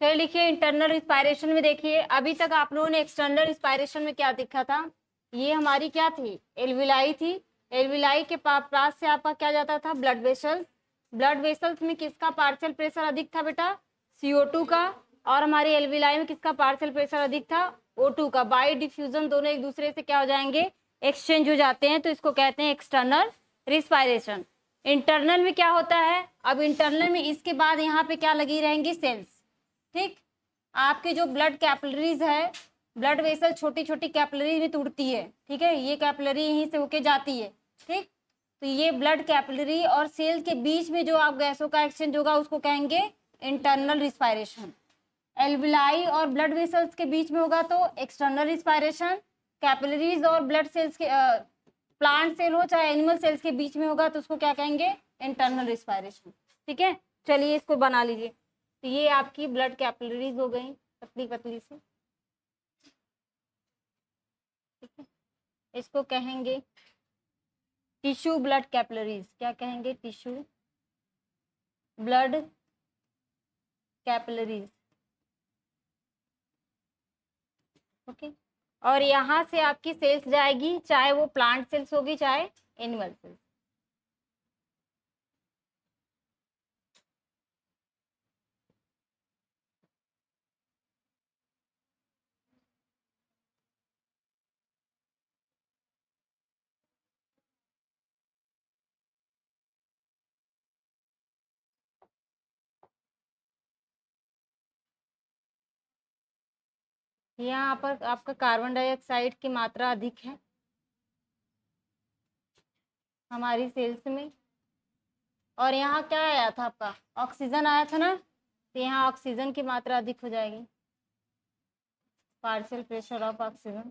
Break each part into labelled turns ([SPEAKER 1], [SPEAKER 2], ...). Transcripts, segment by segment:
[SPEAKER 1] चलिए लिखिए internal respiration में। देखिए अभी तक आप लोगों ने एक्सटर्नल रिस्पायरेशन में क्या देखा था, ये हमारी क्या थी, एल्विलाई थी। एल्विलाई के पास से आपका क्या जाता था, ब्लड वेसल्स। ब्लड वेसल्स में किसका पार्शियल प्रेशर अधिक था बेटा, CO2 का। और हमारे एल्विलाई में किसका पार्शियल प्रेशर अधिक था, O2 का। बाई डिफ्यूजन दोनों एक दूसरे से क्या हो जाएंगे, एक्सचेंज हो जाते हैं, तो इसको कहते हैं एक्सटर्नल रिस्पायरेशन। इंटरनल में क्या होता है, अब इंटरनल में इसके बाद यहाँ पे क्या लगी रहेंगी, सेल्स। ठीक, आपके जो ब्लड कैपिलरीज है, ब्लड वेसल छोटी छोटी कैपिलरी में टूटती है, ठीक है, ये कैपिलरी यहीं से होके जाती है। ठीक, तो ये ब्लड कैपिलरी और सेल के बीच में जो आप गैसों का एक्सचेंज होगा उसको कहेंगे इंटरनल रिस्पायरेशन। एल्विलाई और ब्लड वेसल्स के बीच में होगा तो एक्सटर्नल रिस्पायरेशन। कैपिलरीज और ब्लड सेल्स के प्लांट सेल हो चाहे एनिमल सेल्स के बीच में होगा तो उसको क्या कहेंगे, इंटरनल रिस्पायरेशन। ठीक है, चलिए इसको बना लीजिए। तो ये आपकी ब्लड कैपिलरीज हो गई पतली पतली सी, ठीक है, इसको कहेंगे टिश्यू ब्लड कैपिलरीज। क्या कहेंगे, टिश्यू ब्लड कैपिलरीज। ओके, और यहाँ से आपकी सेल्स जाएगी, चाहे वो प्लांट सेल्स होगी चाहे एनिमल सेल्स। यहाँ पर आपका कार्बन डाइऑक्साइड की मात्रा अधिक है हमारी सेल्स में, और यहाँ क्या आया था आपका, ऑक्सीजन आया था ना, तो यहाँ ऑक्सीजन की मात्रा अधिक हो जाएगी, पार्शियल प्रेशर ऑफ ऑक्सीजन।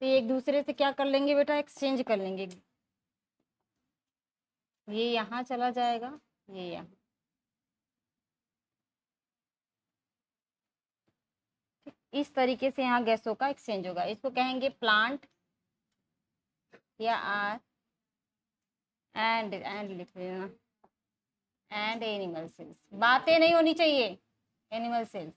[SPEAKER 1] तो ये एक दूसरे से क्या कर लेंगे बेटा, एक्सचेंज कर लेंगे। ये यहाँ चला जाएगा, ये यहाँ। इस तरीके से यहाँ गैसों का एक्सचेंज होगा, इसको कहेंगे प्लांट या आर एंड लिख लेना, एंड एनिमल सेल्स। बातें नहीं होनी चाहिए, animal cells,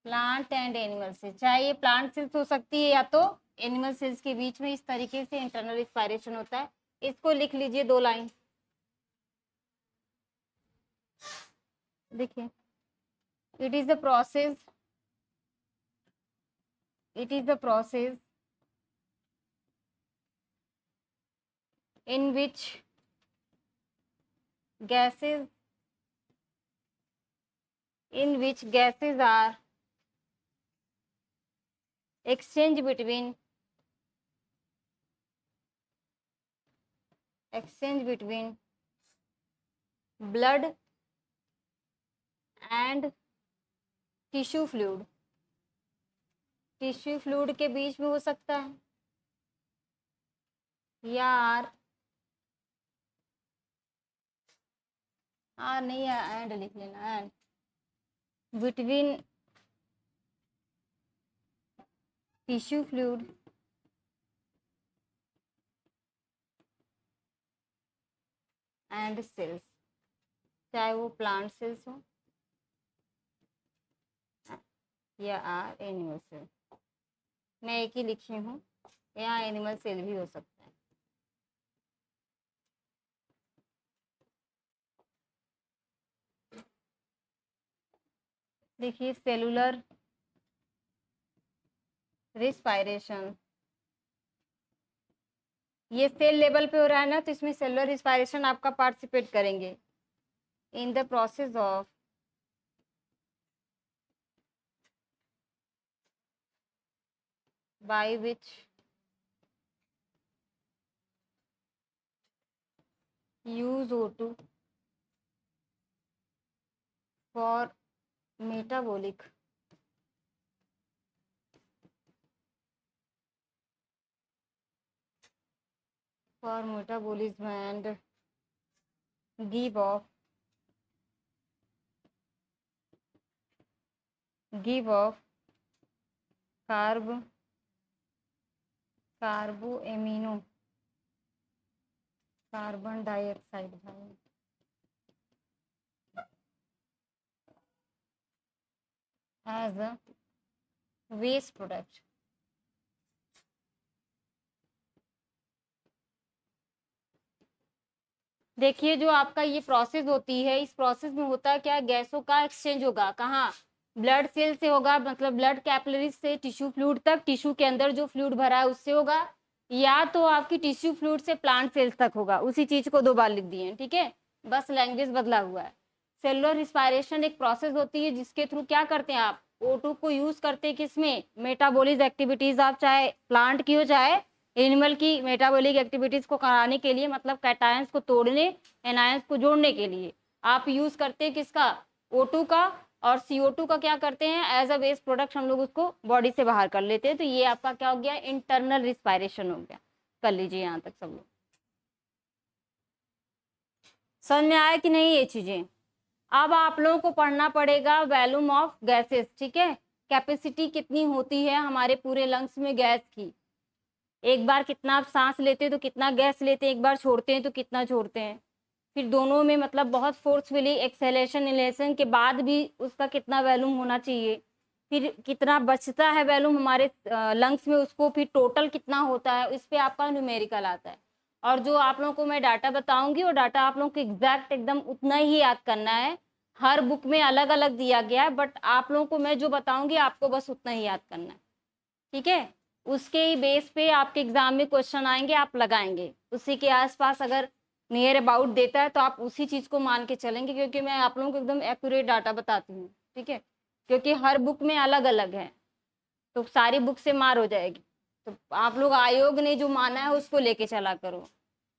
[SPEAKER 1] plant and animal cells. चाहे ये प्लांट सेल्स हो सकती है या तो एनिमल सेल्स के बीच में इस तरीके से इंटरनल रिस्पायरेशन होता है। इसको लिख लीजिए 2 लाइन। देखिए, it is the process, it is the process in which gases are exchanged between blood and tissue fluid. Tissue fluid के बीच में हो सकता है, या आर नहीं है, एंड लिख लेना, and between tissue fluid and cells, चाहे वो प्लांट सेल्स हो या आर एनिमल सेल। मैं एक ही लिखी हूँ, यहाँ एनिमल सेल भी हो सकता है। देखिए सेलुलर रिस्पायरेशन, ये सेल लेवल पे हो रहा है ना, तो इसमें सेलुलर रिस्पायरेशन आपका पार्टिसिपेट करेंगे in the process of by which use O2 for metabolic metabolism and give off कार्बोएमिनो carbon dioxide, as a waste product. देखिए जो आपका ये प्रोसेस होती है, इस प्रोसेस में होता है क्या, गैसों का एक्सचेंज होगा कहाँ, ब्लड सेल से होगा, मतलब ब्लड कैपिलरीज से टिश्यू फ्लूइड तक, टिश्यू के अंदर जो फ्लूइड भरा है उससे होगा, या तो आपकी टिश्यू फ्लूइड से प्लांट सेल्स तक होगा। उसी चीज को 2 बार लिख दिए हैं, ठीक है, बस लैंग्वेज बदला हुआ है। सेलुलर रिस्पायरेशन एक प्रोसेस होती है जिसके थ्रू क्या करते हैं आप, O2 को यूज करते हैं किसमें, मेटाबॉलिक एक्टिविटीज, आप चाहे प्लांट की हो चाहे एनिमल की, मेटाबॉलिक एक्टिविटीज को कराने के लिए, मतलब कैटायंस को तोड़ने, एनायंस को जोड़ने के लिए आप यूज करते हैं किसका, O2 का। और CO2 का क्या करते हैं, एज अ वेस्ट प्रोडक्ट हम लोग उसको बॉडी से बाहर कर लेते हैं। तो ये आपका क्या हो गया, इंटरनल रिस्पायरेशन हो गया। कर लीजिए यहाँ तक सब लोग। समझ में आया कि नहीं ये चीजें। अब आप लोगों को पढ़ना पड़ेगा वॉल्यूम ऑफ गैसेस, ठीक है, कैपेसिटी कितनी होती है हमारे पूरे लंग्स में गैस की, एक बार कितना आप सांस लेते हैं तो कितना गैस लेते हैं, एक बार छोड़ते हैं तो कितना छोड़ते हैं, फिर दोनों में मतलब बहुत फोर्सफुली एक्सेलेशन इनहेलेशन के बाद भी उसका कितना वॉल्यूम होना चाहिए, फिर कितना बचता है वॉल्यूम हमारे लंग्स में, उसको फिर टोटल कितना होता है, इस पे आपका न्यूमेरिकल आता है। और जो आप लोगों को मैं डाटा बताऊंगी वो डाटा आप लोगों को एग्जैक्ट एकदम उतना ही याद करना है। हर बुक में अलग अलग दिया गया है, बट आप लोगों को मैं जो बताऊंगी आपको बस उतना ही याद करना है, ठीक है। उसके ही बेस पे आपके एग्जाम में क्वेश्चन आएंगे, आप लगाएंगे, उसी के आसपास अगर नियर अबाउट देता है तो आप उसी चीज को मान के चलेंगे, क्योंकि मैं आप लोगों को एकदम एक्यूरेट डाटा बताती हूँ, ठीक है, क्योंकि हर बुक में अलग अलग है, तो सारी बुक से मार हो जाएगी। तो आप लोग आयोग ने जो माना है उसको लेके चला करो।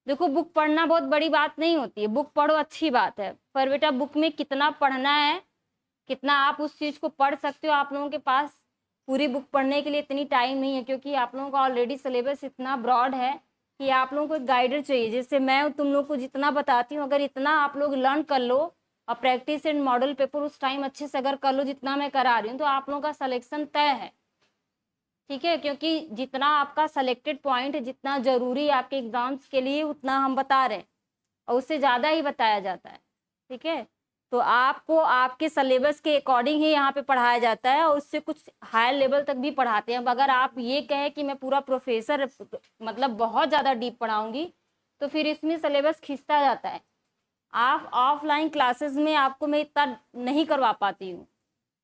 [SPEAKER 1] देखो बुक पढ़ना बहुत बड़ी बात नहीं होती है, बुक पढ़ो अच्छी बात है, पर बेटा बुक में कितना पढ़ना है, कितना आप उस चीज को पढ़ सकते हो, आप लोगों के पास पूरी बुक पढ़ने के लिए इतनी टाइम नहीं है, क्योंकि आप लोगों का ऑलरेडी सिलेबस इतना ब्रॉड है कि आप लोगों को एक गाइडर चाहिए। जैसे मैं तुम लोग को जितना बताती हूँ, अगर इतना आप लोग लर्न कर लो और प्रैक्टिस एंड मॉडल पेपर उस टाइम अच्छे से अगर कर लो जितना मैं करा रही हूँ, तो आप लोगों का सिलेक्शन तय है, ठीक है, क्योंकि जितना आपका सेलेक्टेड पॉइंट जितना जरूरी है आपके एग्जाम्स के लिए उतना हम बता रहे हैं, और उससे ज़्यादा ही बताया जाता है, ठीक है। तो आपको आपके सिलेबस के अकॉर्डिंग ही यहाँ पे पढ़ाया जाता है, और उससे कुछ हायर लेवल तक भी पढ़ाते हैं। अब अगर आप ये कहें कि मैं पूरा प्रोफेसर मतलब बहुत ज़्यादा डीप पढ़ाऊंगी, तो फिर इसमें सिलेबस खिंचता जाता है। आप ऑफलाइन क्लासेस में आपको मैं इतना नहीं करवा पाती हूँ,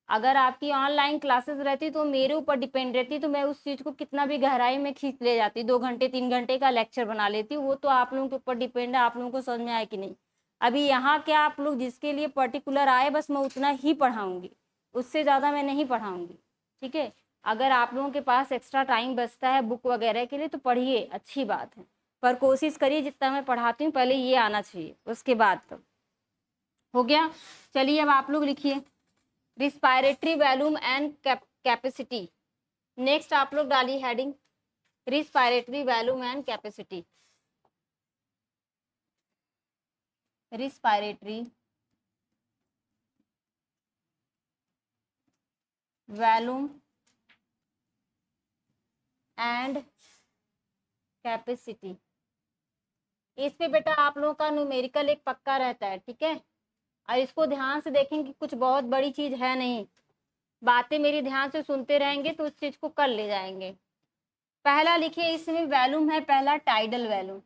[SPEAKER 1] अगर आपकी ऑनलाइन क्लासेस रहती तो मेरे ऊपर डिपेंड रहती, तो मैं उस चीज़ को कितना भी गहराई में खींच ले जाती, 2 घंटे 3 घंटे का लेक्चर बना लेती। वो तो आप लोगों के ऊपर डिपेंड है, आप लोगों को समझ में आए कि नहीं। अभी यहाँ क्या आप लोग जिसके लिए पर्टिकुलर आए बस मैं उतना ही पढ़ाऊँगी, उससे ज़्यादा मैं नहीं पढ़ाऊँगी, ठीक है। अगर आप लोगों के पास एक्स्ट्रा टाइम बचता है बुक वगैरह के लिए तो पढ़िए, अच्छी बात है, पर कोशिश करिए जितना मैं पढ़ाती हूँ पहले ये आना चाहिए, उसके बाद तो हो गया। चलिए अब आप लोग लिखिए respiratory volume and capacity. Next आप लोग डालिए heading respiratory volume and capacity. Respiratory volume and capacity, इस पे बेटा आप लोगों का न्यूमेरिकल एक पक्का रहता है, ठीक है। और इसको ध्यान से देखेंगे, कुछ बहुत बड़ी चीज है नहीं, बातें मेरी ध्यान से सुनते रहेंगे तो उस चीज को कर ले जाएंगे। पहला लिखिए, इसमें वॉल्यूम है पहला टाइडल वॉल्यूम,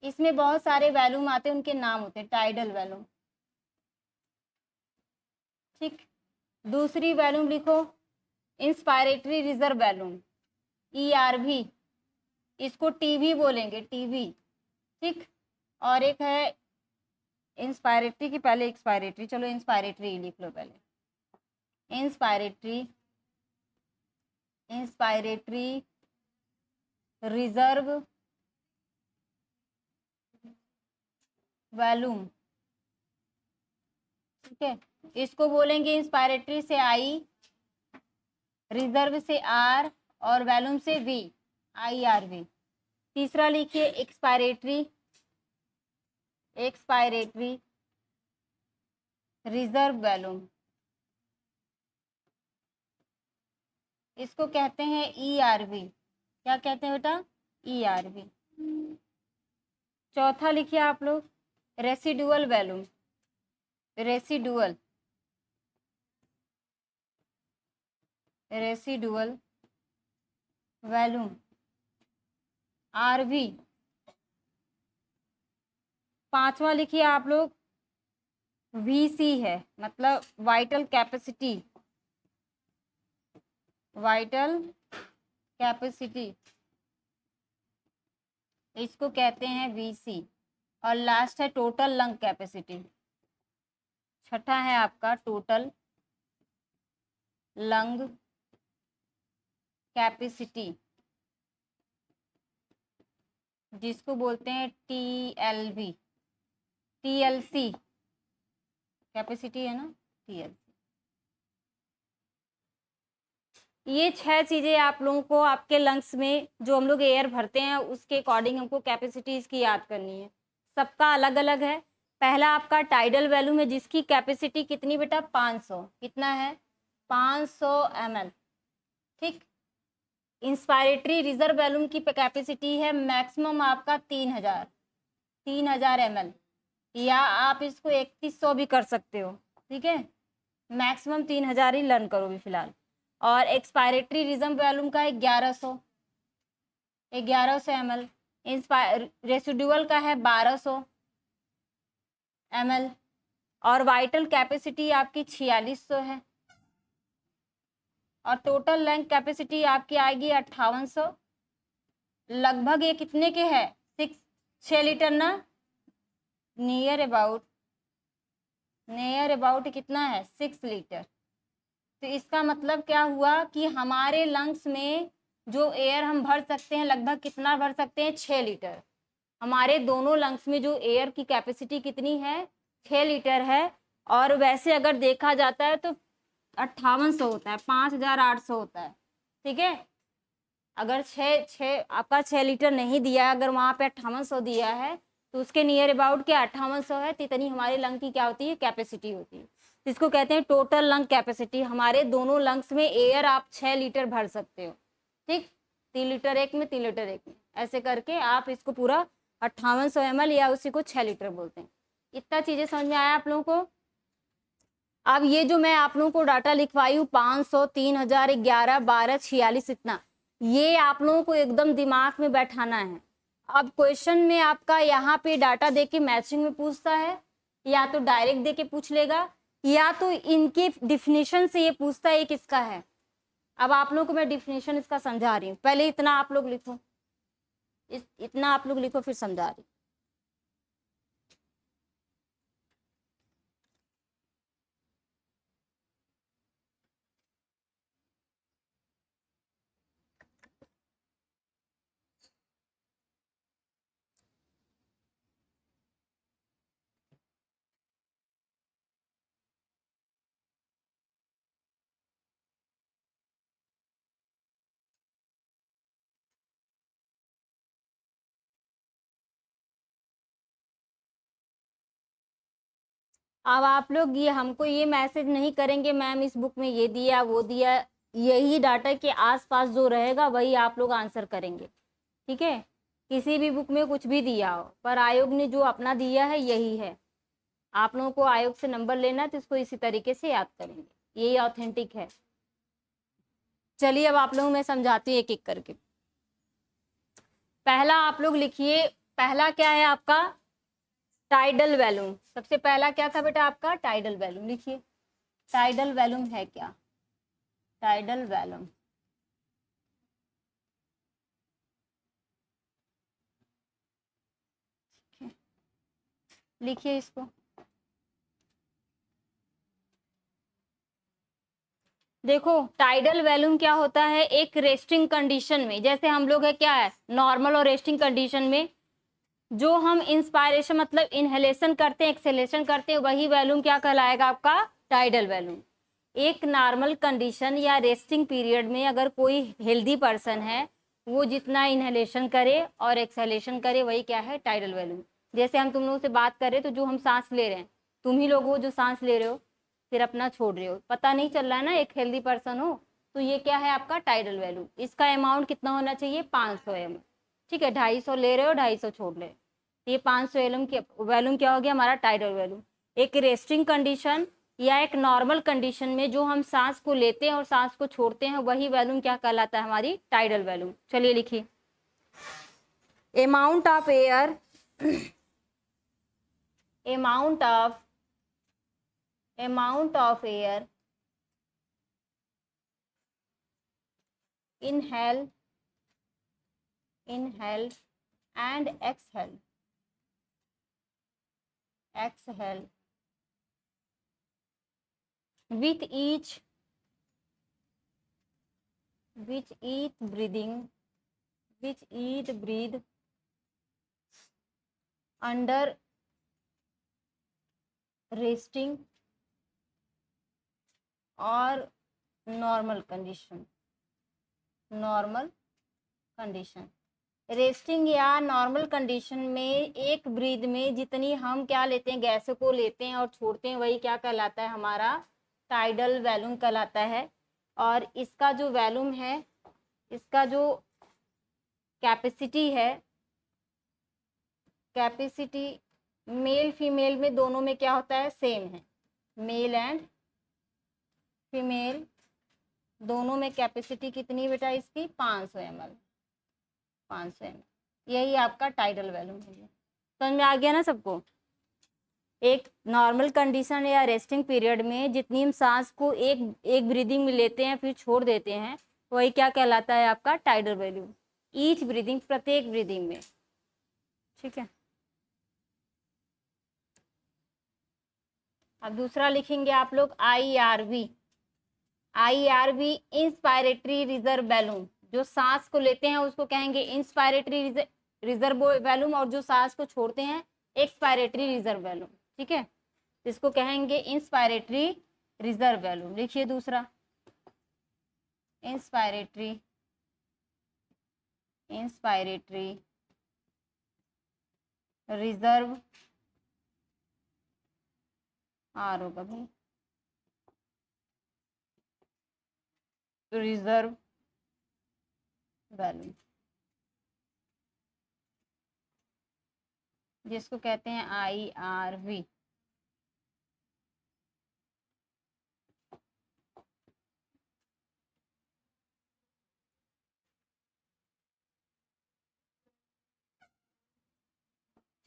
[SPEAKER 1] इसमें बहुत सारे वॉल्यूम आते हैं, उनके नाम होते हैं टाइडल वॉल्यूम, ठीक। दूसरी वॉल्यूम लिखो इंस्पायरेटरी रिजर्व वॉल्यूम, ERV, इसको टीवी बोलेंगे, टीवी, ठीक। और एक है इंस्पायरेटरी की पहले एक्सपायरेटरी, चलो इंस्पायरेटरी लिख लो पहले, इंस्पायरेटरी, इंस्पायरेटरी रिजर्व वॉल्यूम, ठीक है। इसको बोलेंगे इंस्पायरेटरी से I, रिजर्व से R और वॉल्यूम से V, IRV। तीसरा लिखिए एक्सपायरेटरी, एक्सपायरेटरी रिजर्व वॉल्यूम, इसको कहते हैं ERV। क्या कहते हैं बेटा, ERV। चौथा लिखिए आप लोग residual volume, residual, residual volume RV। पांचवा लिखिए आप लोग VC है, मतलब वाइटल कैपेसिटी, वाइटल कैपेसिटी इसको कहते हैं VC। और लास्ट है टोटल लंग कैपेसिटी। छठा है आपका टोटल लंग कैपेसिटी, जिसको बोलते हैं TLV, TLC कैपेसिटी है ना, TLC। ये 6 चीज़ें आप लोगों को आपके लंग्स में जो हम लोग एयर भरते हैं उसके अकॉर्डिंग हमको कैपेसिटी इसकी याद करनी है। सबका अलग अलग है। पहला आपका टाइडल वॉल्यूम है, जिसकी कैपेसिटी कितनी बेटा, 500। कितना है, 500 ml। ठीक। इंस्पायरेटरी रिजर्व वॉल्यूम की कैपेसिटी है मैक्सिमम आपका 3000 ml, या आप इसको 3100 भी कर सकते हो। ठीक है, मैक्सिमम 3000 ही लर्न करो भी फिलहाल। और एक्सपायरेटरी रिजर्व वॉल्यूम का है 1100 ml। रेसिडुअल का है 1200 ml। और वाइटल कैपेसिटी आपकी 4600 है। और टोटल लंग कैपेसिटी आपकी आएगी 5800। लगभग ये कितने के है, 6 लीटर ना, नियर अबाउट कितना है, 6 लीटर। तो इसका मतलब क्या हुआ कि हमारे लंग्स में जो एयर हम भर सकते हैं लगभग कितना भर सकते हैं, 6 लीटर। हमारे दोनों लंग्स में जो एयर की कैपेसिटी कितनी है, 6 लीटर है। और वैसे अगर देखा जाता है तो 5800 होता है, 5800 होता है। ठीक है, अगर 6 आपका 6 लीटर नहीं दिया, अगर वहाँ पे 5800 दिया है तो उसके नियर अबाउट क्या 5800 है, तो इतनी हमारे लंग की क्या होती है, कैपेसिटी होती है। इसको कहते हैं टोटल लंग कैपेसिटी। हमारे दोनों लंग्स में एयर आप 6 लीटर भर सकते हो। ठीक, 3 लीटर एक में, 3 लीटर एक में, ऐसे करके आप इसको पूरा 5800 ml या उसी को 6 लीटर बोलते हैं। इतना चीज़ें समझ में आया आप लोगों को। अब ये जो मैं आप लोगों को डाटा लिखवाई हूँ 500, 3000, 11, 12, 46, इतना, ये आप लोगों को एकदम दिमाग में बैठाना है। अब क्वेश्चन में आपका यहाँ पे डाटा देके मैचिंग में पूछता है, या तो डायरेक्ट देके पूछ लेगा, या तो इनके डिफिनेशन से ये पूछता है ये किसका है। अब आप लोगों को मैं डिफिनेशन इसका समझा रही हूँ, पहले इतना आप लोग लिखो, इतना आप लोग लिखो, फिर समझा रही हूँ। अब आप लोग ये हमको ये मैसेज नहीं करेंगे मैम इस बुक में ये दिया वो दिया, यही डाटा के आसपास जो रहेगा वही आप लोग आंसर करेंगे। ठीक है, किसी भी बुक में कुछ भी दिया हो, पर आयोग ने जो अपना दिया है यही है। आप लोगों को आयोग से नंबर लेना है तो इसको इसी तरीके से याद करेंगे, यही ऑथेंटिक है। चलिए अब आप लोगों मैं समझाती हूँ एक एक करके। पहला आप लोग लिखिए, पहला क्या है आपका, टाइडल वॉल्यूम। सबसे पहला क्या था बेटा आपका, टाइडल वॉल्यूम। लिखिए टाइडल वॉल्यूम है क्या, टाइडल वॉल्यूम। लिखिए इसको। देखो टाइडल वॉल्यूम क्या होता है, एक रेस्टिंग कंडीशन में, जैसे हम लोग है क्या है, नॉर्मल और रेस्टिंग कंडीशन में जो हम इंस्पायरेशन मतलब इनहेलेशन करते हैं, एक्सेलेशन करते हैं, वही वॉल्यूम क्या कहलाएगा आपका, टाइडल वॉल्यूम। एक नॉर्मल कंडीशन या रेस्टिंग पीरियड में अगर कोई हेल्दी पर्सन है, वो जितना इनहेलेशन करे और एक्सेलेशन करे वही क्या है, टाइडल वॉल्यूम। जैसे हम तुम लोगों से बात कर रहे तो जो हम सांस ले रहे हैं, तुम ही लोग हो जो सांस ले रहे हो फिर अपना छोड़ रहे हो, पता नहीं चल रहा है ना, एक हेल्दी पर्सन हो, तो ये क्या है आपका टाइडल वॉल्यूम। इसका अमाउंट कितना होना चाहिए, 500 ml। ठीक है, 250 ले रहे हो, 250 छोड़ रहे हो, ये 500 ml के वॉल्यूम क्या हो गया हमारा, टाइडल वॉल्यूम। एक रेस्टिंग कंडीशन या एक नॉर्मल कंडीशन में जो हम सांस को लेते हैं और सांस को छोड़ते हैं, वही वॉल्यूम क्या कहलाता है, हमारी टाइडल वॉल्यूम। चलिए लिखिए, amount of air, amount of air inhale and exhale with each breathe under resting और नॉर्मल कंडीशन। रेस्टिंग या नॉर्मल कंडीशन में एक ब्रीद में जितनी हम क्या लेते हैं, गैस को लेते हैं और छोड़ते हैं, वही क्या कहलाता है, हमारा टाइडल वॉल्यूम कहलाता है। और इसका जो वॉल्यूम है, इसका जो कैपेसिटी है, कैपेसिटी मेल फीमेल में दोनों में क्या होता है, सेम है। मेल एंड फीमेल दोनों में कैपेसिटी कितनी बेटा इसकी, 500 ml, 500 ml। यही आपका टाइडल वॉल्यूम है। समझ में आ गया ना सबको। एक नॉर्मल कंडीशन या रेस्टिंग पीरियड में जितनी हम सांस को एक ब्रीदिंग में लेते हैं फिर छोड़ देते हैं, वही क्या कहलाता है, आपका टाइडल वॉल्यूम। ईच ब्रीदिंग, प्रत्येक ब्रीदिंग में, ठीक है। अब दूसरा लिखेंगे आप लोग IRV। Inspiratory reserve volume. जो सांस को लेते हैं उसको कहेंगे इंस्पायरेटरी रिजर्व वॉल्यूम, और जो सांस को छोड़ते हैं एक्सपायरेटरी रिजर्व वॉल्यूम, ठीक है। इसको कहेंगे इंस्पायरेटरी रिजर्व वॉल्यूम। लिखिए दूसरा, इंस्पायरेटरी रिजर्व, आर होगा भाई, रिजर्व वॉल्यूम, जिसको कहते हैं IRV।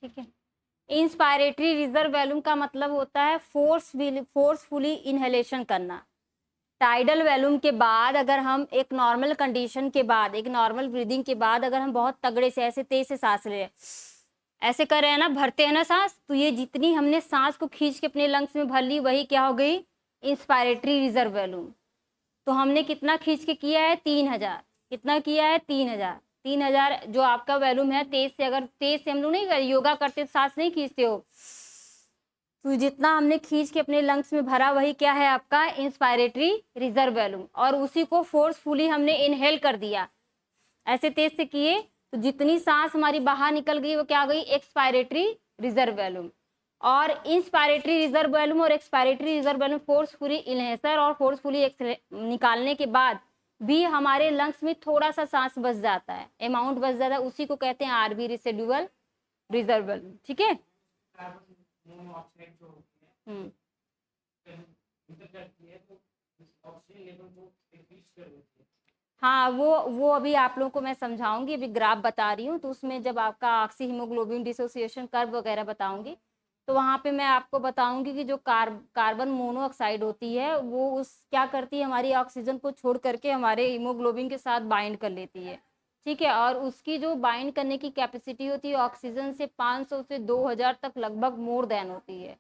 [SPEAKER 1] ठीक है। इंस्पायरेटरी रिजर्व वॉल्यूम का मतलब होता है फोर्सफुली इनहेलेशन करना। टाइडल वॉल्यूम के बाद अगर हम एक नॉर्मल कंडीशन के बाद, एक नॉर्मल ब्रीदिंग के बाद अगर हम बहुत तगड़े से ऐसे तेज से सांस ले रहे हैं, ऐसे कर रहे हैं ना, भरते हैं ना सांस, तो ये जितनी हमने सांस को खींच के अपने लंग्स में भर ली, वही क्या हो गई, इंस्पायरेटरी रिजर्व वॉल्यूम। तो हमने कितना खींच के किया है, 3000। कितना किया है, 3000। 3000 जो आपका वॉल्यूम है, तेज से, अगर तेज से हम लोग नहीं योगा करते तो सांस नहीं खींचते हो, तो जितना हमने खींच के अपने लंग्स में भरा, वही क्या है, आपका इंस्पायरेटरी रिजर्व वॉल्यूम। और उसी को फोर्सफुली हमने इनहेल कर दिया, ऐसे तेज से किए, तो जितनी सांस हमारी बाहर निकल गई वो क्या गई, एक्सपायरेटरी रिजर्व वॉल्यूम। और इंस्पायरेटरी रिजर्व वॉल्यूम और एक्सपायरेटरी रिजर्व वॉल्यूम फोर्सफुली इनहेसर और फोर्सफुली निकालने के बाद भी हमारे लंग्स में थोड़ा सा सांस बच जाता है, अमाउंट बच जाता है, उसी को कहते हैं RV रेसिडुअल रिजर्व वॉल्यूम, ठीक है। हाँ, वो अभी आप लोगों को मैं समझाऊंगी, अभी ग्राफ बता रही हूँ, तो उसमें जब आपका ऑक्सी हीमोग्लोबिन डिसोसिएशन कर्व वगैरह बताऊंगी, तो वहाँ पे मैं आपको बताऊंगी कि जो कार्बन मोनोऑक्साइड होती है, वो उस क्या करती है, हमारी ऑक्सीजन को छोड़ करके हमारे हीमोग्लोबिन के साथ बाइंड कर लेती है, ठीक है। और उसकी जो बाइंड करने की कैपेसिटी होती है ऑक्सीजन से 500 से 2000 तक लगभग मोर देन होती है,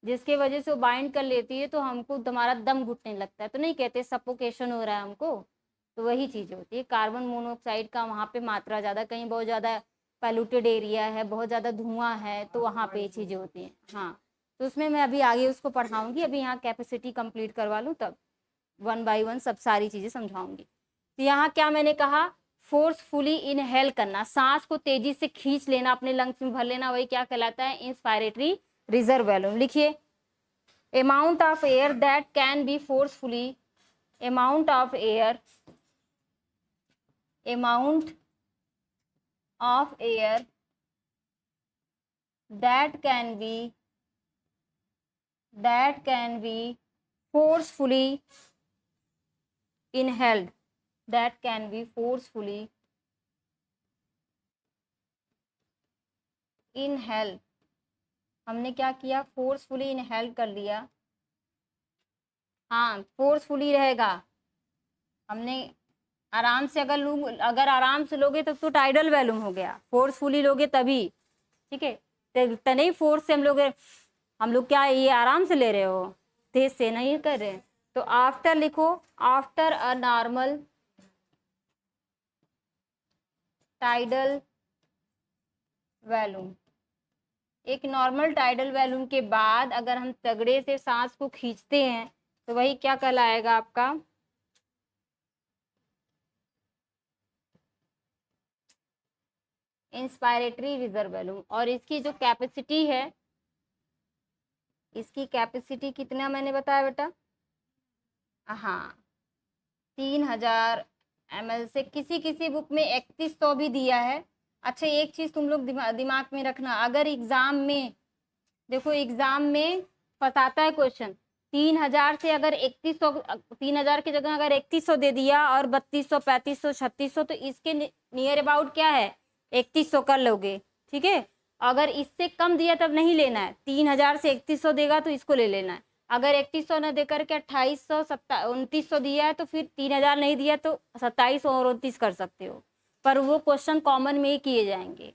[SPEAKER 1] जिसके वजह से वो बाइंड कर लेती है, तो हमको हमारा दम घुटने लगता है, तो नहीं कहते सफोकेशन हो रहा है हमको, तो वही चीज़ होती है। कार्बन मोनोऑक्साइड का वहाँ पे मात्रा ज़्यादा, कहीं बहुत ज़्यादा पैल्यूटेड एरिया है, बहुत ज़्यादा धुआं है, तो वहाँ पे ये चीज़ें होती हैं। हाँ, तो उसमें मैं अभी आगे उसको पढ़ाऊँगी, अभी यहाँ कैपेसिटी कंप्लीट करवा लूँ, तब 1 बाय 1 सब सारी चीज़ें समझाऊँगी। तो यहाँ क्या मैंने कहा, फोर्सफुली इनहेल करना, सांस को तेजी से खींच लेना, अपने लंग्स में भर लेना, वही क्या कहलाता है, इंस्पायरेटरी रिजर्व वॉल्यूम। लिखिए, amount of air that can be forcefully, amount of air that can be that can be forcefully inhaled, that can be forcefully inhaled। हमने क्या किया, फोर्सफुली इनहेल कर लिया। हाँ, फोर्सफुली रहेगा। हमने आराम से अगर आराम से लोगे तब तो टाइडल वैल्यूम हो गया, फोर्सफुली लोगे तभी। ठीक है, तो नहीं फोर्स से हम लोग क्या ये आराम से ले रहे हो, तेज से नहीं कर रहे। तो आफ्टर लिखो, after a normal tidal volume. एक नॉर्मल टाइडल वैल्यूम के बाद अगर हम तगड़े से सांस को खींचते हैं तो वही क्या कहलाएगा आपका, इंस्पायरेटरी रिजर्व वैल्यूम। और इसकी जो कैपेसिटी है, इसकी कैपेसिटी कितना मैंने बताया बेटा, हाँ 3000 ml से, किसी किसी बुक में 3100 भी दिया है। अच्छा, एक चीज तुम लोग दिमाग में रखना, अगर एग्जाम में देखो, एग्जाम में फंसाता है क्वेश्चन, 3000 से अगर 3100, 3000 की जगह अगर 3100 दे दिया और 3200, 3500, 3600, तो इसके नियर अबाउट क्या है, 3100 कर लोगे। ठीक है, अगर इससे कम दिया तब नहीं लेना है, 3000 से 3100 देगा तो इसको ले लेना है। अगर 3100 न देकर के 2800, 2900 दिया है तो फिर 3000 नहीं दिया तो 27 और 29 कर सकते हो, पर वो क्वेश्चन कॉमन में ही किए जाएंगे।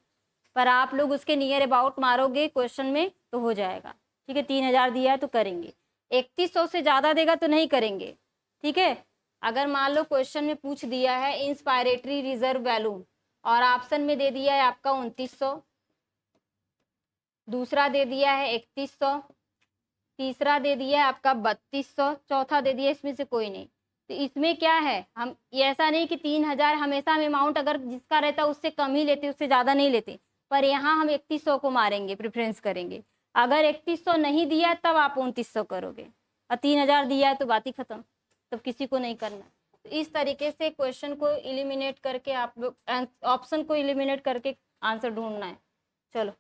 [SPEAKER 1] पर आप लोग उसके नियर अबाउट मारोगे क्वेश्चन में तो हो जाएगा। ठीक है, 3000 दिया है तो करेंगे, 3100 से ज़्यादा देगा तो नहीं करेंगे। ठीक है, अगर मान लो क्वेश्चन में पूछ दिया है इंस्पायरेटरी रिजर्व वैल्यूम और ऑप्शन में दे दिया है आपका 2900, दूसरा दे दिया है 3100, तीसरा दे दिया है आपका 3200, चौथा दे दिया इसमें से कोई नहीं, तो इसमें क्या है, हम ये ऐसा नहीं कि 3000 हमेशा हम अमाउंट अगर जिसका रहता है उससे कम ही लेते, उससे ज़्यादा नहीं लेते, पर यहाँ हम 3100 को मारेंगे, प्रेफरेंस करेंगे। अगर 3100 नहीं दिया तब आप 2900 करोगे, और 3000 दिया है तो बात ही खत्म, तब किसी को नहीं करना। तो इस तरीके से क्वेश्चन को एलिमिनेट करके आप लोग ऑप्शन को एलिमिनेट करके आंसर ढूंढना है। चलो,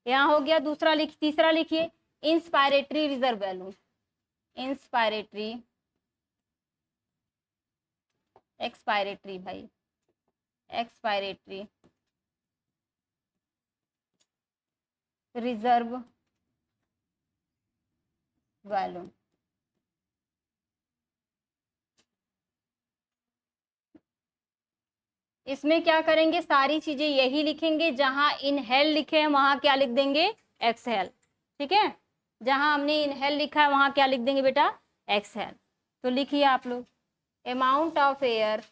[SPEAKER 1] यहाँ हो गया। तीसरा लिखिए, inspiratory reserve value. Inspiratory, expiratory भाई, एक्सपायरेटरी रिजर्व वैल्यू। इसमें क्या करेंगे, सारी चीजें यही लिखेंगे, जहां इनहेल लिखे हैं वहां क्या लिख देंगे, एक्सहेल। ठीक है, जहां हमने इनहेल लिखा है वहां क्या लिख देंगे बेटा, एक्सहेल। तो लिखिए आप लोग, amount of air,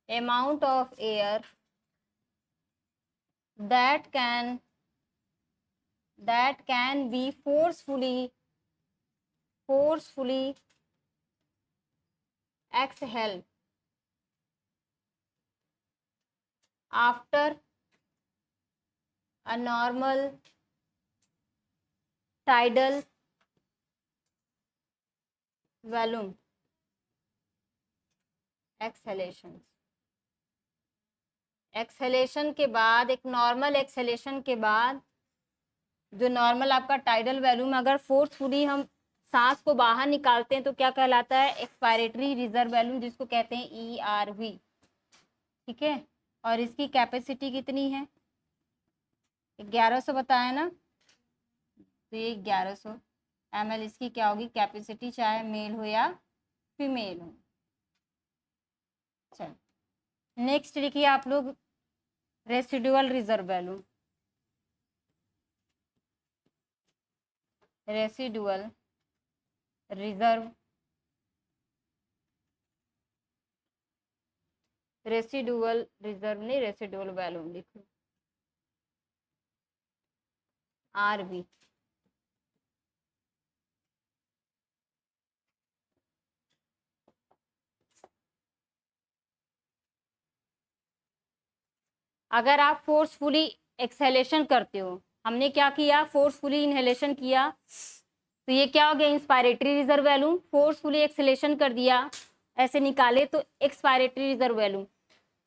[SPEAKER 1] amount of air that can be forcefully exhaled after a normal tidal volume exhalation। Exhalation के बाद, एक नॉर्मल एक्सहेलेशन के बाद, जो नॉर्मल आपका टाइडल वैल्यूम, अगर फोर्सफुली हम सांस को बाहर निकालते हैं तो क्या कहलाता है, एक्सपायरेटरी रिजर्व वैल्यूम, जिसको कहते हैं ERV। ठीक है, और इसकी कैपेसिटी कितनी है, 1100 बताया ना, तो ये 1100 ml इसकी क्या होगी कैपेसिटी, चाहे मेल हो या फीमेल हो। चलो, नेक्स्ट लिखिए आप लोग, residual reserve value. Residual reserve, residual reserve नहीं, रेसिडुअल वैल्यू लिखो, RV। अगर आप फोर्सफुली एक्सहेलेशन करते हो, हमने क्या किया, फोर्सफुली इनहेलेशन किया, तो ये क्या हो गया, inspiratory reserve volume. Forcefully exhalation कर दिया, ऐसे निकाले तो expiratory reserve volume.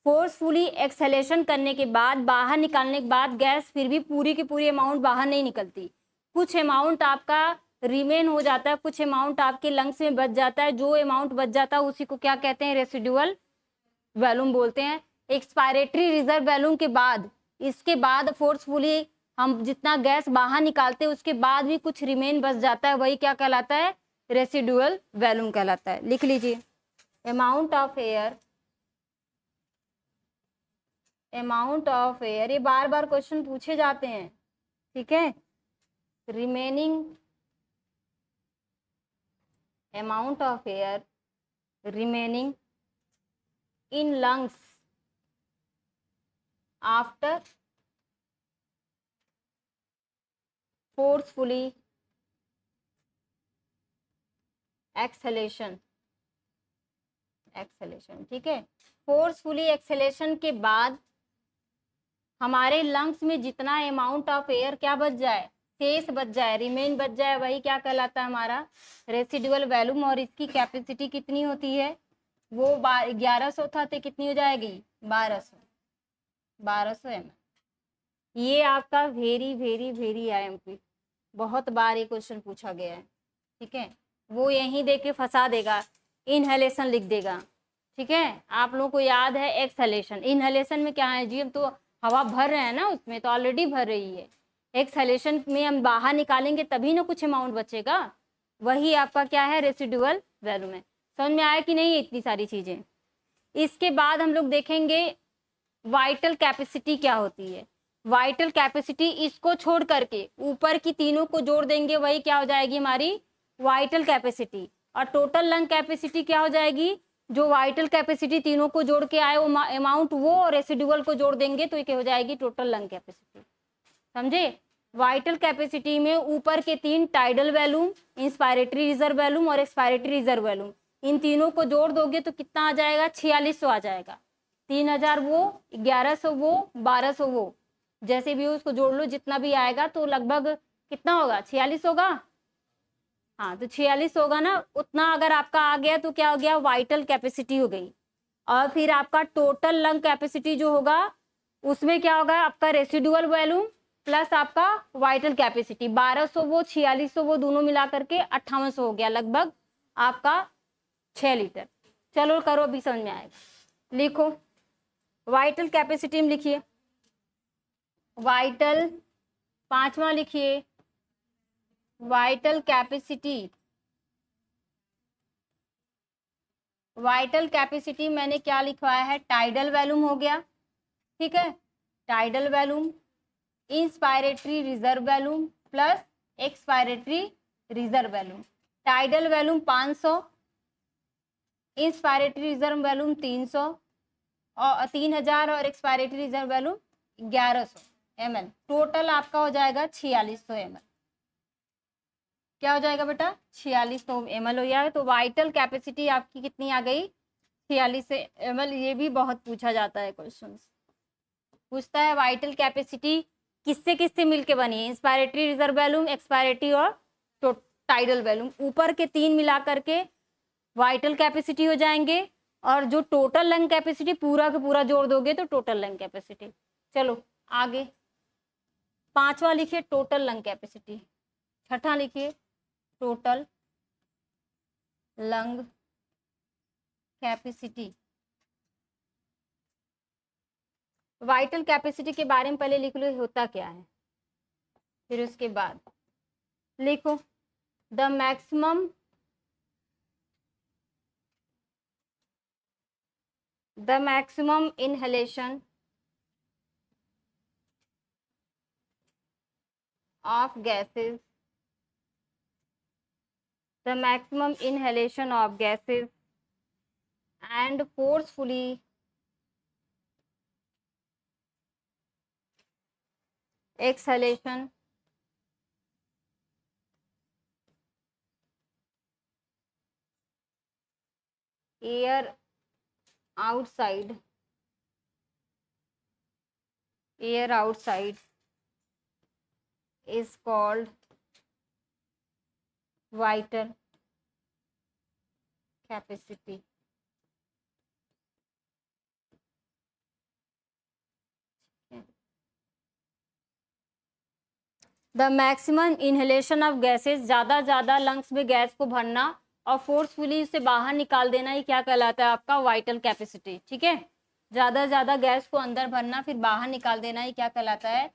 [SPEAKER 1] Forcefully exhalation करने के बाद, बाहर निकालने के बाद गैस फिर भी पूरी की पूरी अमाउंट बाहर नहीं निकलती, कुछ अमाउंट आपका रिमेन हो जाता है, कुछ अमाउंट आपके लंग्स में बच जाता है, जो अमाउंट बच जाता है उसी को क्या कहते हैं, रेसिडुअल वैल्यूम बोलते हैं। एक्सपायरेटरी रिजर्व वैल्यूम के बाद, इसके बाद फोर्सफुली हम जितना गैस बाहर निकालते हैं उसके बाद भी कुछ रिमेन बच जाता है, वही क्या कहलाता है, रेसिडुअल वैल्यूम कहलाता है। लिख लीजिए, amount of air, amount of air, ये बार बार क्वेश्चन पूछे जाते हैं, ठीक है। Remaining amount of air remaining in lungs after forcefully exhalation, exhalation, ठीक है। फोर्सफुली एक्सहेलेशन के बाद हमारे लंग्स में जितना अमाउंट ऑफ एयर क्या बच जाए, शेष बच जाए, रिमेन बच जाए, वही क्या कहलाता है, हमारा रेसिडुअल वैल्यूम। और इसकी कैपेसिटी कितनी होती है, वो 1100 था तो कितनी हो जाएगी, 1200 ml। ये आपका वेरी वेरी वेरी IMP, बहुत बार ये क्वेश्चन पूछा गया है, ठीक है। वो यहीं दे के फंसा देगा, इनहेलेशन लिख देगा, ठीक है। आप लोगों को याद है एक्सहेलेशन, इनहेलेशन में क्या है जी, हम तो हवा भर रहे हैं ना, उसमें तो ऑलरेडी भर रही है। एक्सहेलेशन में हम बाहर निकालेंगे तभी ना कुछ अमाउंट बचेगा, वही आपका क्या है, रेसिडुअल वैल्यूम है। समझ में आया कि नहीं इतनी सारी चीजें। इसके बाद हम लोग देखेंगे वाइटल कैपेसिटी क्या होती है। वाइटल कैपेसिटी, इसको छोड़ करके ऊपर की तीनों को जोड़ देंगे, वही क्या हो जाएगी हमारी वाइटल कैपेसिटी। और टोटल लंग कैपेसिटी क्या हो जाएगी, जो वाइटल कैपेसिटी तीनों को जोड़ के आए वो अमाउंट, वो रेसिडुअल को जोड़ देंगे तो ये क्या हो जाएगी, टोटल लंग कैपेसिटी। समझे, वाइटल कैपेसिटी में ऊपर के तीन, tidal volume, inspiratory reserve volume और एक्सपायरेटरी रिजर्व वैल्यूम, इन तीनों को जोड़ दोगे तो कितना आ जाएगा, 4600 आ जाएगा। 3000 वो, 1100 वो, 1200 वो, जैसे भी उसको जोड़ लो, जितना भी आएगा तो लगभग कितना होगा, 46 होगा। हाँ, तो 46 होगा ना, उतना अगर आपका आ गया तो क्या हो गया, वाइटल कैपेसिटी हो गई। और फिर आपका टोटल लंग कैपेसिटी जो होगा उसमें क्या होगा, आपका रेसिडुअल वैल्यूम प्लस आपका वाइटल कैपेसिटी, 1200 वो 4600 वो दोनों मिला करके 5800 हो गया, लगभग आपका 6 लीटर। चलो करो, अभी समझ में आएगा। लिखो, वाइटल कैपेसिटी में लिखिए, वाइटल, पांचवा लिखिए, वाइटल कैपेसिटी। वाइटल कैपेसिटी मैंने क्या लिखवाया है, टाइडल वैल्यूम हो गया, ठीक है, tidal volume, inspiratory reserve volume plus expiratory reserve volume. Tidal volume 500, inspiratory reserve volume 300 और 3000 और expiratory reserve volume 1100 ml। Total आपका हो जाएगा 4600 ml। क्या हो जाएगा बेटा, 4600 ml हो जाएगा। तो वाइटल कैपेसिटी आपकी कितनी आ गई, 4600 ml। ये भी बहुत पूछा जाता है, क्वेश्चन पूछता है वाइटल कैपेसिटी किससे किससे मिलके बनी है, इंस्पायरेटरी रिजर्व वैल्यूम, एक्सपायरेटरी और टाइडल वैल्यूम। ऊपर के तीन मिला करके वाइटल कैपेसिटी हो जाएंगे, और जो टोटल लंग कैपेसिटी पूरा का पूरा जोड़ दोगे तो टोटल लंग कैपेसिटी। चलो आगे, पांचवा लिखिए टोटल लंग कैपेसिटी, छठा लिखिए total lung capacity. Vital capacity के बारे में पहले लिख लो होता क्या है, फिर उसके बाद लिखो the maximum inhalation of gases, the maximum inhalation of gases and forcefully exhalation air outside is called vital capacity। The maximum inhalation of gases, ज़्यादा लंग्स में गैस को भरना और फोर्सफुली उसे बाहर निकाल देना, ये क्या कहलाता है आपका वाइटल कैपेसिटी। ठीक है, ज़्यादा गैस को अंदर भरना फिर बाहर निकाल देना, ये क्या कहलाता है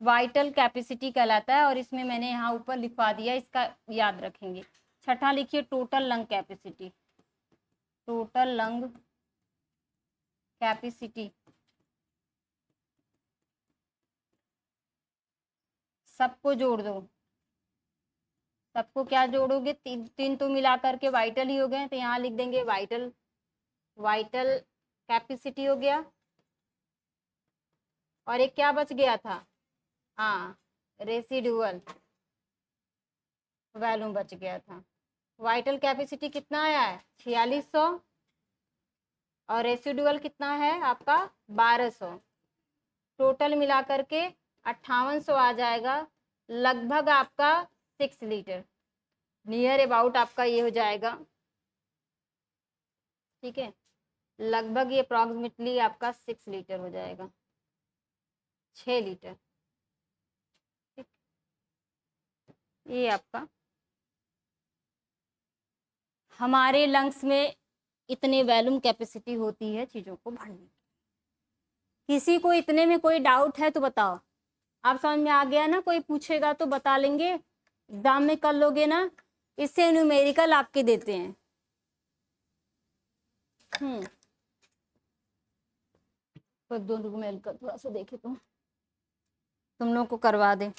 [SPEAKER 1] वाइटल कैपेसिटी कहलाता है। और इसमें मैंने यहाँ ऊपर लिखवा दिया, इसका याद रखेंगे। छठा लिखिए total lung capacity. Total lung capacity सबको जोड़ दो। सबको क्या जोड़ोगे, तीन तो मिला करके वाइटल ही हो गए, तो यहाँ लिख देंगे वाइटल कैपेसिटी हो गया। और एक क्या बच गया था, हाँ रेसिडुअल वैल्यूम बच गया था। वाइटल कैपेसिटी कितना आया है 4600 और रेसिडुअल कितना है आपका 1200। टोटल मिला करके 5800 आ जाएगा, लगभग आपका 6 लीटर, नियर अबाउट आपका ये हो जाएगा। ठीक है, लगभग ये अप्रॉक्सीमेटली आपका 6 लीटर हो जाएगा, 6 लीटर। ठीक, ये आपका हमारे लंग्स में इतने वैल्यूम कैपेसिटी होती है चीज़ों को भरने की। किसी को इतने में कोई डाउट है तो बताओ। आप समझ में आ गया ना, कोई पूछेगा तो बता लेंगे, एग्जाम में कर लोगे ना। इससे न्यूमेरिकल आपके देते हैं। तो दोनों को मेल कर थोड़ा सा देखे तो तुम लोग को करवा दे।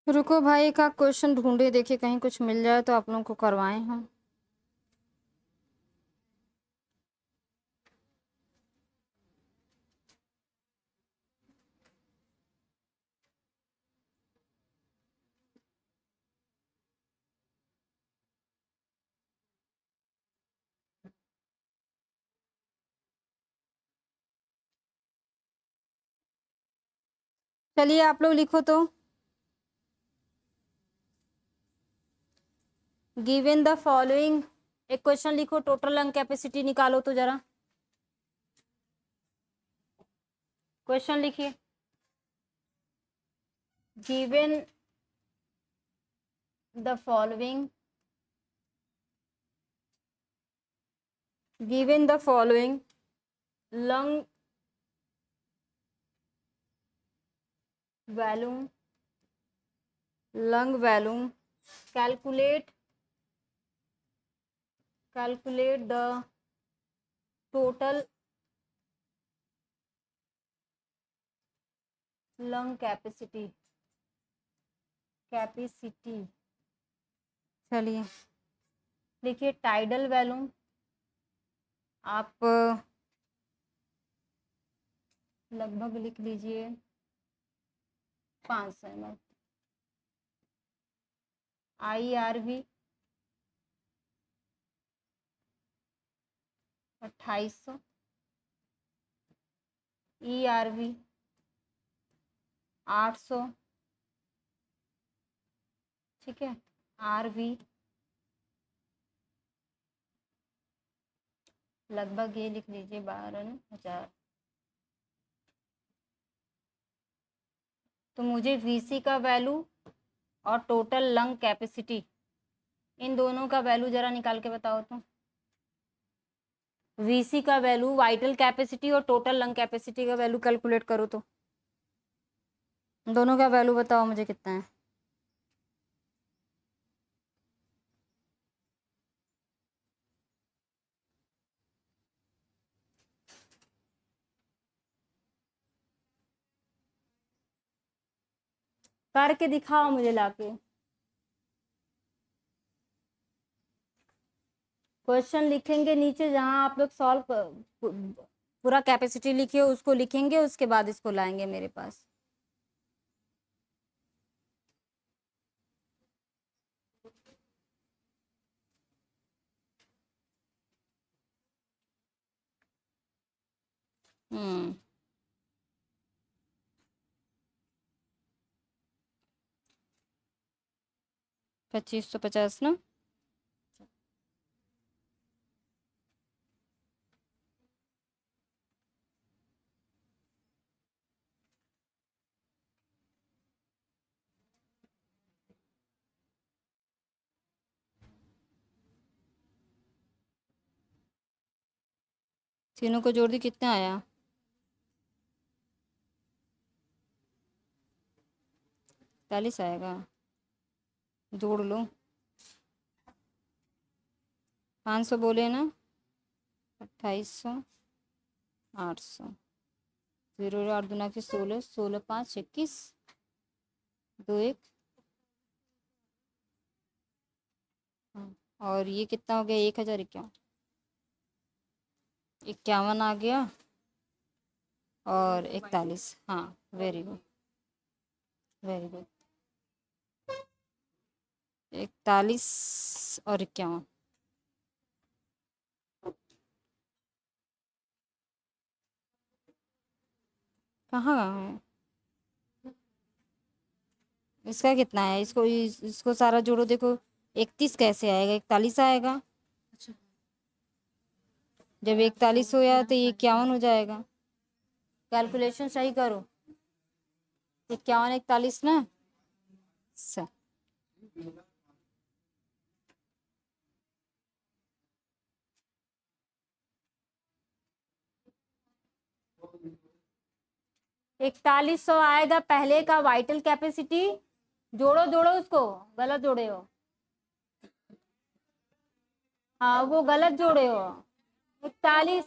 [SPEAKER 1] रुको भाई, का क्वेश्चन ढूंढे देखे, कहीं कुछ मिल जाए तो आप लोगों को करवाएं हम। चलिए आप लोग लिखो तो, गिवन द फॉलोइंग, एक क्वेश्चन लिखो, टोटल लंग कैपेसिटी निकालो तो जरा, क्वेश्चन लिखिए। Given the following, given the following lung volume, lung volume, calculate the total lung capacity, चलिए देखिए टाइडल वॉल्यूम आप लगभग लिख लीजिए 500 ml, IRV 2800, ERV 800, ठीक है, RV लगभग ये लिख लीजिए 12,000। तो मुझे VC का वैल्यू और टोटल लंग कैपेसिटी, इन दोनों का वैल्यू जरा निकाल के बताओ तो। VC का वैल्यू, वाइटल कैपेसिटी और टोटल लंग कैपेसिटी का वैल्यू कैलकुलेट करो तो, दोनों का वैल्यू बताओ मुझे कितना है। करके दिखाओ मुझे लाके। क्वेश्चन लिखेंगे नीचे जहां आप लोग सॉल्व पूरा कैपेसिटी लिखिए उसको लिखेंगे, उसके बाद इसको लाएंगे मेरे पास। हम्म 2550 ना, तीनों को जोड़ दी कितना आया, 40 आएगा, जोड़ लो। 500 बोले ना, 2800, 800, 0 8 दूना के 16, 16 5 21, 2 1, और ये कितना हो गया, 1051, 51 आ गया और 41, हाँ वेरी गुड, वेरी गुड, 41 और 51। कहाँ है इसका, कितना है, इसको सारा जोड़ो देखो, 31 कैसे आएगा, 41 आएगा, जब 41 हो जाए तो ये 51 हो जाएगा। कैलकुलेशन सही करो, 51 41 ना, 4100 आएगा पहले का वाइटल कैपेसिटी, जोड़ो जोड़ो उसको, गलत जोड़े हो, हाँ वो गलत जोड़े हो, 41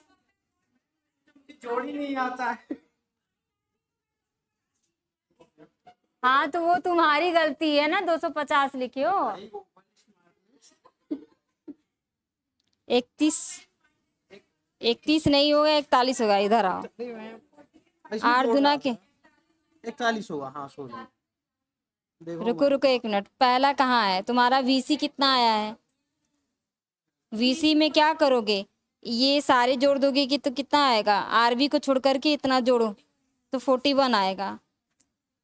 [SPEAKER 2] जोड़ ही नहीं आता है।
[SPEAKER 1] हाँ तो वो तुम्हारी गलती है ना, 250 लिखे हो। 31 नहीं होगा, 41 होगा, इधर आओ, 8 दुना के
[SPEAKER 2] 41 होगा, हाँ सॉरी,
[SPEAKER 1] रुको रुको 1 मिनट, पहला कहाँ है तुम्हारा, VC कितना आया है, VC में क्या करोगे, ये सारे जोड़ दोगे कि तो कितना आएगा, RV को छोड़ करके इतना जोड़ो तो 41 आएगा,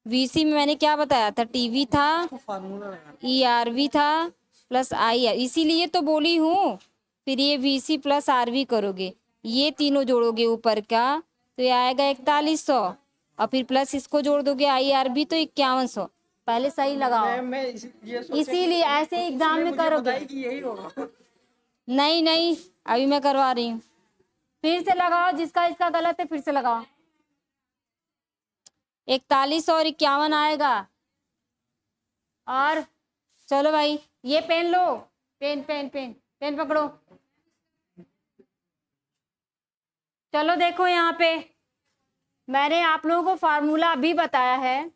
[SPEAKER 1] VC में मैंने क्या बताया था, TV था,
[SPEAKER 2] तो फार्मूला लगा।
[SPEAKER 1] ERV था प्लस IR, इसीलिए तो बोली हूँ। फिर ये VC प्लस RV करोगे, ये तीनों जोड़ोगे ऊपर का तो ये आएगा 4100, और फिर प्लस इसको जोड़ दोगे IRB तो 5100। पहले सही लगाओ,
[SPEAKER 2] मैं ये सोचा
[SPEAKER 1] इसीलिए ऐसे एग्जाम में
[SPEAKER 2] मुझे
[SPEAKER 1] करोगे।
[SPEAKER 2] बताई कि यही होगा।
[SPEAKER 1] नहीं नहीं, अभी मैं करवा रही हूँ। फिर से लगाओ, जिसका इसका गलत है फिर से लगाओ। 41 और 51 आएगा। और चलो भाई, ये पेन लो, पेन पेन पेन पेन पकड़ो। चलो देखो यहाँ पे मैंने आप लोगों को फार्मूला अभी बताया है।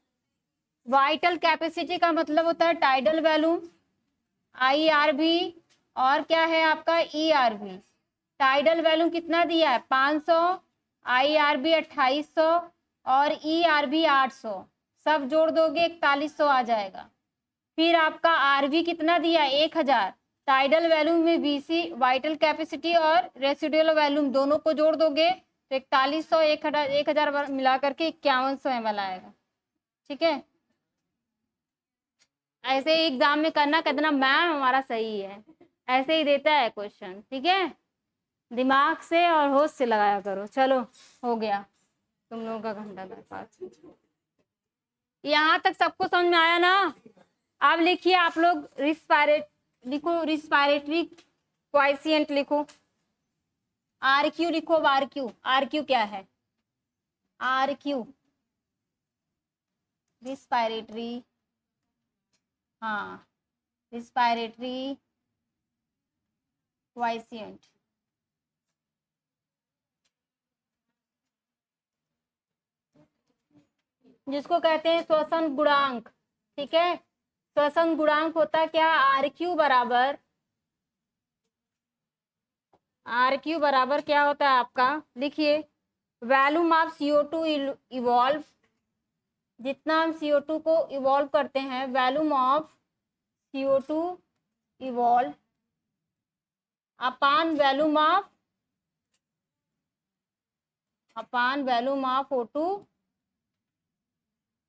[SPEAKER 1] वाइटल कैपेसिटी का मतलब होता है टाइडल वैल्यूम, IRV, और क्या है आपका ERV। टाइडल वैल्यूम कितना दिया है 500, IRV 2800 और ERV 800, सब जोड़ दोगे 4100 आ जाएगा। फिर आपका RV कितना दिया 1000, टाइडल वैल्यूम में VC वाइटल कैपेसिटी और रेसिडुअल वैल्यूम दोनों को जोड़ दोगे तो 4100 1000 मिला करके 5100 ml आएगा। ठीक है, ऐसे ही एग्जाम में करना, कहना मैम हमारा सही है, ऐसे ही देता है क्वेश्चन। ठीक है, दिमाग से और होश से लगाया करो। चलो हो गया तुम लोगों का घंटा का पास। यहाँ तक सबको समझ में आया ना? अब लिखिए आप लोग लिखो, रिस्पायरेटरी क्वाइसिएंट लिखो, RQ लिखो। RQ क्या है? RQ रिस्पायरेटरी, हाँ रिस्पायरेटरी क्वाइसिएंट, जिसको कहते हैं श्वसन गुणांक। ठीक है, श्वसन गुणांक होता क्या? RQ बराबर क्या होता है आपका, लिखिए वैल्यूम ऑफ CO2 इवॉल्व, जितना हम CO2 को इवॉल्व करते हैं, volume of CO2 evolve upon volume of O2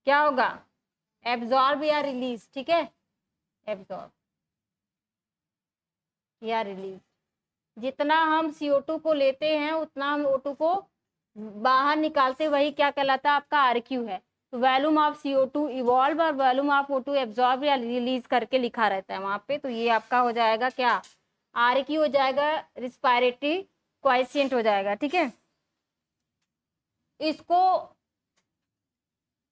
[SPEAKER 1] क्या होगा? एब्जॉर्ब या रिलीज। ठीक है, एब्जॉर्ब या रिलीज। जितना हम CO2 को लेते हैं उतना हम O2 को बाहर निकालते, वही क्या कहलाता है आपका RQ है। तो वैल्यूम ऑफ CO2 इवॉल्व और वैल्यूम ऑफ O2 एब्जॉर्ब या रिलीज करके लिखा रहता है वहां पे। तो ये आपका हो जाएगा क्या? RQ हो जाएगा, रिस्पायरेटरी क्वाइसिएंट हो जाएगा। ठीक है, इसको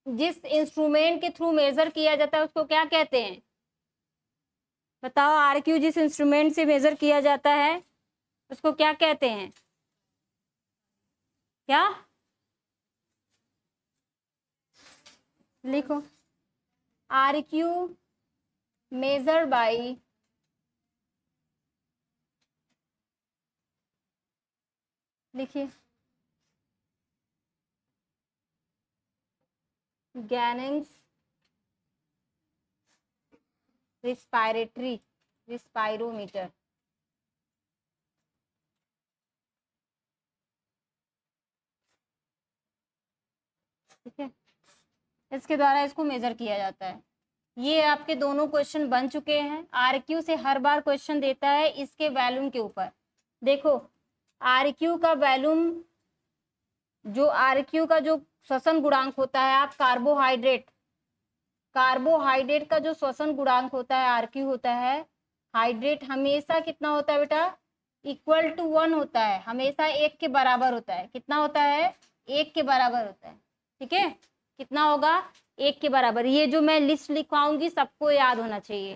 [SPEAKER 1] जिस इंस्ट्रूमेंट के थ्रू मेजर किया जाता है उसको क्या कहते हैं? बताओ, RQ जिस इंस्ट्रूमेंट से मेजर किया जाता है उसको क्या कहते हैं? क्या लिखो? RQ मेजर बाई लिखिए गैनिंग्स रिस्पायरोमीटर। ठीक है, इसके द्वारा इसको मेजर किया जाता है। ये आपके दोनों क्वेश्चन बन चुके हैं। RQ से हर बार क्वेश्चन देता है इसके वैल्यूम के ऊपर। देखो RQ का वैल्यूम, जो RQ का जो श्वसन गुणांक होता है, आप कार्बोहाइड्रेट का जो श्वसन गुणांक होता है RQ होता है, हाइड्रेट हमेशा कितना होता है बेटा? इक्वल टू 1 होता है, हमेशा 1 के बराबर होता है। कितना होता है? 1 के बराबर होता है। ठीक है, कितना होगा? 1 के बराबर। ये जो मैं लिस्ट लिखवाऊंगी सबको याद होना चाहिए।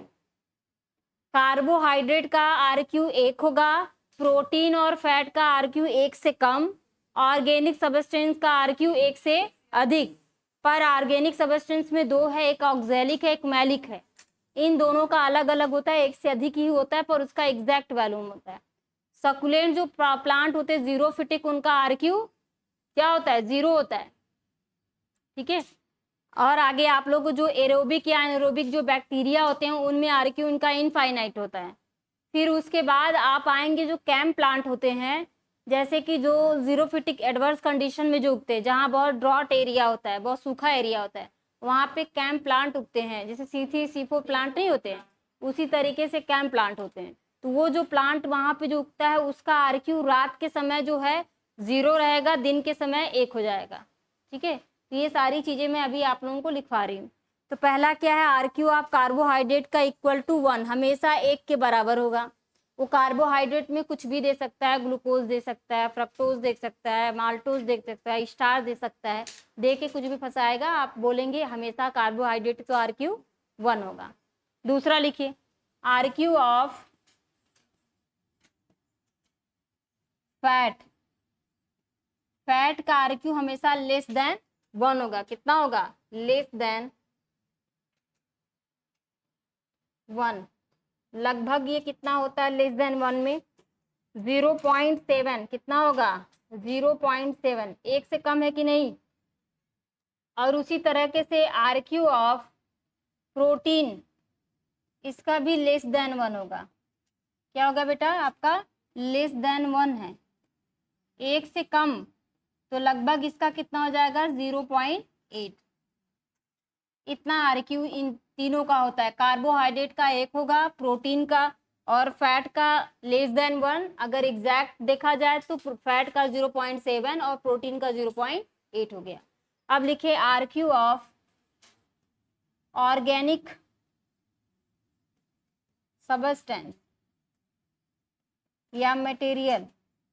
[SPEAKER 1] कार्बोहाइड्रेट का RQ 1 होगा, प्रोटीन और फैट का RQ 1 से कम, ऑर्गेनिक सब्सटेंस का RQ 1 से अधिक। पर ऑर्गेनिक सब्सटेंस में दो है, एक ऑक्जेलिक है, एक मैलिक है। इन दोनों का अलग अलग होता है, एक से अधिक ही होता है पर उसका एग्जैक्ट वैल्यूम होता है। सकुलेंट जो प्लांट होते हैं जीरोफिटिक, उनका RQ क्या होता है? 0 होता है। ठीक है, और आगे आप लोग को जो एरोबिक या एनारोबिक जो बैक्टीरिया होते हैं उनमें RQ उनका इनफाइनाइट होता है। फिर उसके बाद आप आएंगे जो कैंप प्लांट होते हैं, जैसे कि जो जीरोफिटिक एडवर्स कंडीशन में जो उगते हैं, जहाँ बहुत ड्रॉट एरिया होता है, बहुत सूखा एरिया होता है, वहाँ पे कैम प्लांट उगते हैं, जैसे C3 C4 प्लांट नहीं होते हैं, उसी तरीके से कैम प्लांट होते हैं। तो वो जो प्लांट वहाँ पे जो उगता है उसका आरक्यू रात के समय जो है 0 रहेगा, दिन के समय 1 हो जाएगा। ठीक है, तो ये सारी चीजें मैं अभी आप लोगों को लिखवा रही हूँ। तो पहला क्या है, आरक्यू ऑफ कार्बोहाइड्रेट का इक्वल टू 1, हमेशा 1 के बराबर होगा। वो कार्बोहाइड्रेट में कुछ भी दे सकता है, ग्लूकोज दे सकता है, फ्रक्टोज दे सकता है, माल्टोज दे सकता है, स्टार्च दे सकता है, दे के कुछ भी फंसाएगा, आप बोलेंगे हमेशा कार्बोहाइड्रेट तो आरक्यू 1 होगा। दूसरा लिखिए, आरक्यू ऑफ फैट, फैट का आरक्यू हमेशा लेस देन 1 होगा। कितना होगा, लेस देन 1। लगभग ये कितना होता है लेस देन 1 में, 0.7। कितना होगा, 0.7, 1 से कम है कि नहीं। और उसी तरीके से आरक्यू ऑफ प्रोटीन, इसका भी लेस देन 1 होगा। क्या होगा बेटा आपका, लेस देन 1 है, 1 से कम, तो लगभग इसका कितना हो जाएगा, 0.8। इतना आरक्यू इन तीनों का होता है। कार्बोहाइड्रेट का 1 होगा, प्रोटीन का और फैट का लेस देन 1। अगर एग्जैक्ट देखा जाए तो फैट का 0.7 और प्रोटीन का 0.8 हो गया। अब लिखे आरक्यू ऑफ ऑर्गेनिक सबस्टेंस या मटेरियल,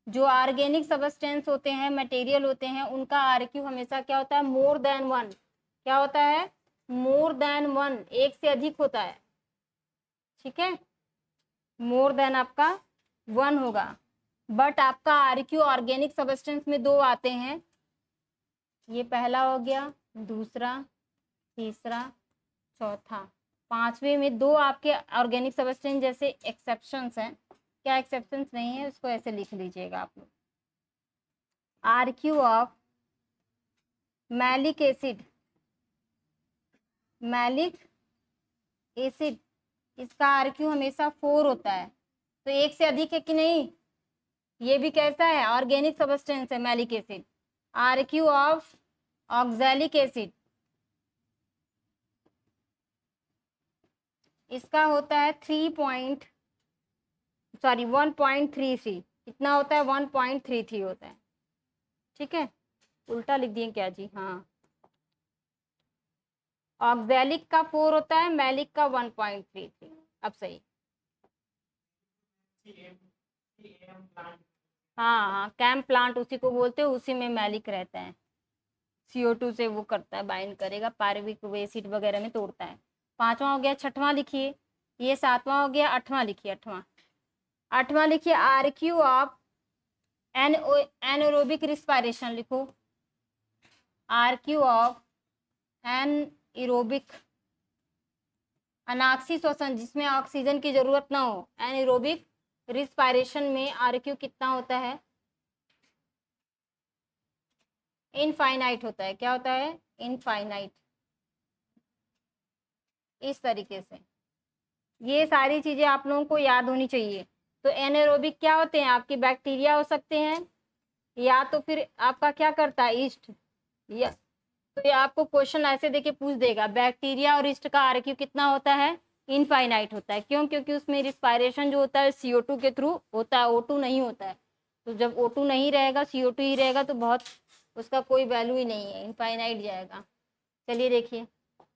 [SPEAKER 1] जो ऑर्गेनिक सबस्टेंस होते हैं, मटेरियल होते हैं, उनका आरक्यू हमेशा क्या होता है, मोर देन 1। क्या होता है, मोर देन 1, 1 से अधिक होता है। ठीक है, मोर देन आपका 1 होगा। बट आपका आरक्यू ऑर्गेनिक सबस्टेंस में 2 आते हैं, ये पहला हो गया, दूसरा, तीसरा, चौथा, 5वें में 2 आपके ऑर्गेनिक सबस्टेंस जैसे एक्सेप्शंस हैं। क्या एक्सेप्शंस नहीं है, उसको ऐसे लिख लीजिएगा आप लोग। RQ of malic acid, malic acid, इसका आरक्यू हमेशा 4 होता है। तो 1 से अधिक है कि नहीं, ये भी कैसा है, ऑर्गेनिक सबस्टेंस है malic acid. RQ of oxalic acid, इसका होता है 1.33। कितना होता है, 1.33 होता है। ठीक है, उल्टा लिख दिए क्या जी, हाँ, ऑक्सैलिक का 4 होता है, मैलिक का 1.33। अब सही, हाँ हाँ, कैम प्लांट उसी को बोलते हैं, उसी में मैलिक रहता है, CO2 से वो करता है, बाइंड करेगा, पायरुविक एसिड वगैरह में तोड़ता है। 5वां हो गया, 6वां लिखिए, ये 7वां हो गया, 8वां लिखिए, 8वां लिखिए, आरक्यू ऑफ एनएरोबिक रिस्पायरेशन लिखो, आरक्यू ऑफ एनएरोबिक, अनाक्सी श्वसन जिसमें ऑक्सीजन की जरूरत ना हो, एनएरोबिक रिस्पायरेशन में आरक्यू कितना होता है, इनफाइनाइट होता है। क्या होता है, इनफाइनाइट। इस तरीके से ये सारी चीजें आप लोगों को याद होनी चाहिए। तो एनाएरोबिक क्या होते हैं, आपके बैक्टीरिया हो सकते हैं, या तो फिर आपका क्या करता है, ईस्ट, या तो ये आपको क्वेश्चन ऐसे देके पूछ देगा, बैक्टीरिया और ईस्ट का आरक्यू कितना होता है, इनफाइनाइट होता है। क्यों, क्योंकि उसमें रिस्पायरेशन जो होता है CO2 के थ्रू होता है, O2 नहीं होता है। तो जब O2 नहीं रहेगा, CO2 ही रहेगा, तो बहुत उसका कोई वैल्यू ही नहीं है, इनफाइनाइट जाएगा। चलिए देखिए,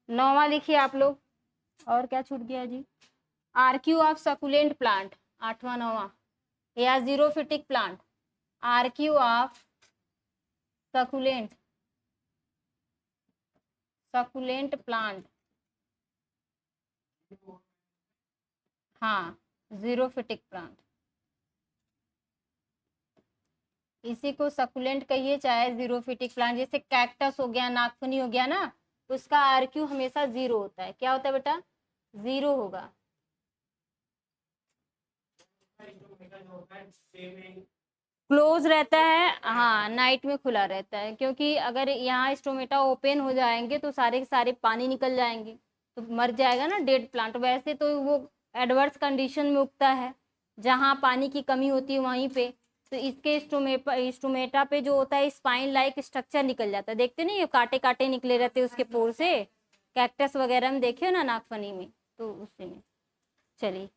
[SPEAKER 1] 9वां लिखिए आप लोग, और क्या छूट गया जी, आरक्यू ऑफ सकुलेंट प्लांट, 8वां 9वां, या xerophytic plant, RQ of succulent plant, हाँ, जीरोफिटिक प्लांट, इसी को सकुलेंट कहिए चाहे जीरोफिटिक प्लांट। जैसे कैक्टस हो गया, नागफनी हो गया ना, तो उसका आरक्यू हमेशा 0 होता है। क्या होता है बेटा, 0 होगा। क्लोज रहता है, हाँ, नाइट में खुला रहता है, क्योंकि अगर यहाँ स्टोमेटा ओपन हो जाएंगे तो सारे के सारे पानी निकल जाएंगे, तो मर जाएगा ना डेड प्लांट। वैसे तो वो एडवर्स कंडीशन में उगता है, जहाँ पानी की कमी होती है वहीं पे। तो इसके स्टोमेटा पे जो होता है स्पाइन लाइक स्ट्रक्चर निकल जाता है, देखते नहीं, कांटे कांटे निकले रहते हैं उसके पोर से, कैक्टस वगैरह में देखे हो ना, नागफनी में, तो उसी में। चलिए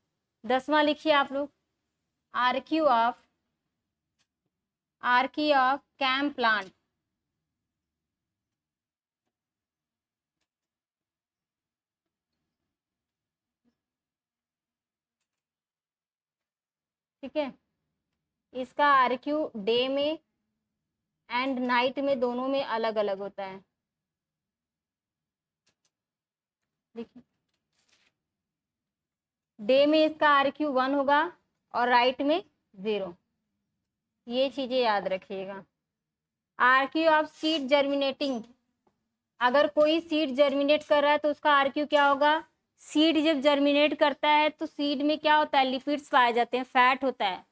[SPEAKER 1] 10वां लिखिए आप लोग, आर्की ऑफ कैम प्लांट। ठीक है, इसका आरक्यू डे में एंड नाइट में दोनों में अलग अलग होता है। देखिए डे में इसका आरक्यू 1 होगा और राइट में 0, ये चीजें याद रखिएगा। आरक्यू ऑफ सीड जर्मिनेटिंग, अगर कोई सीड जर्मिनेट कर रहा है तो उसका आरक्यू क्या होगा? सीड जब जर्मिनेट करता है तो सीड में क्या होता है? लिपिड्स पाए जाते हैं, फैट होता है।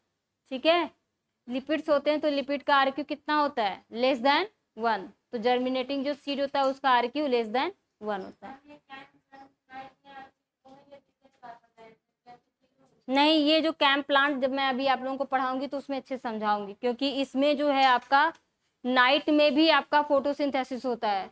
[SPEAKER 1] ठीक है, लिपिड्स होते हैं तो लिपिड का आरक्यू कितना होता है? Less than 1। तो जर्मिनेटिंग जो सीड होता है उसका आरक्यू लेस देन 1 होता है। नहीं, ये जो कैंप प्लांट जब मैं अभी आप लोगों को पढ़ाऊंगी तो उसमें अच्छे से समझाऊंगी, क्योंकि इसमें जो है आपका नाइट में भी आपका फोटोसिंथेसिस होता है।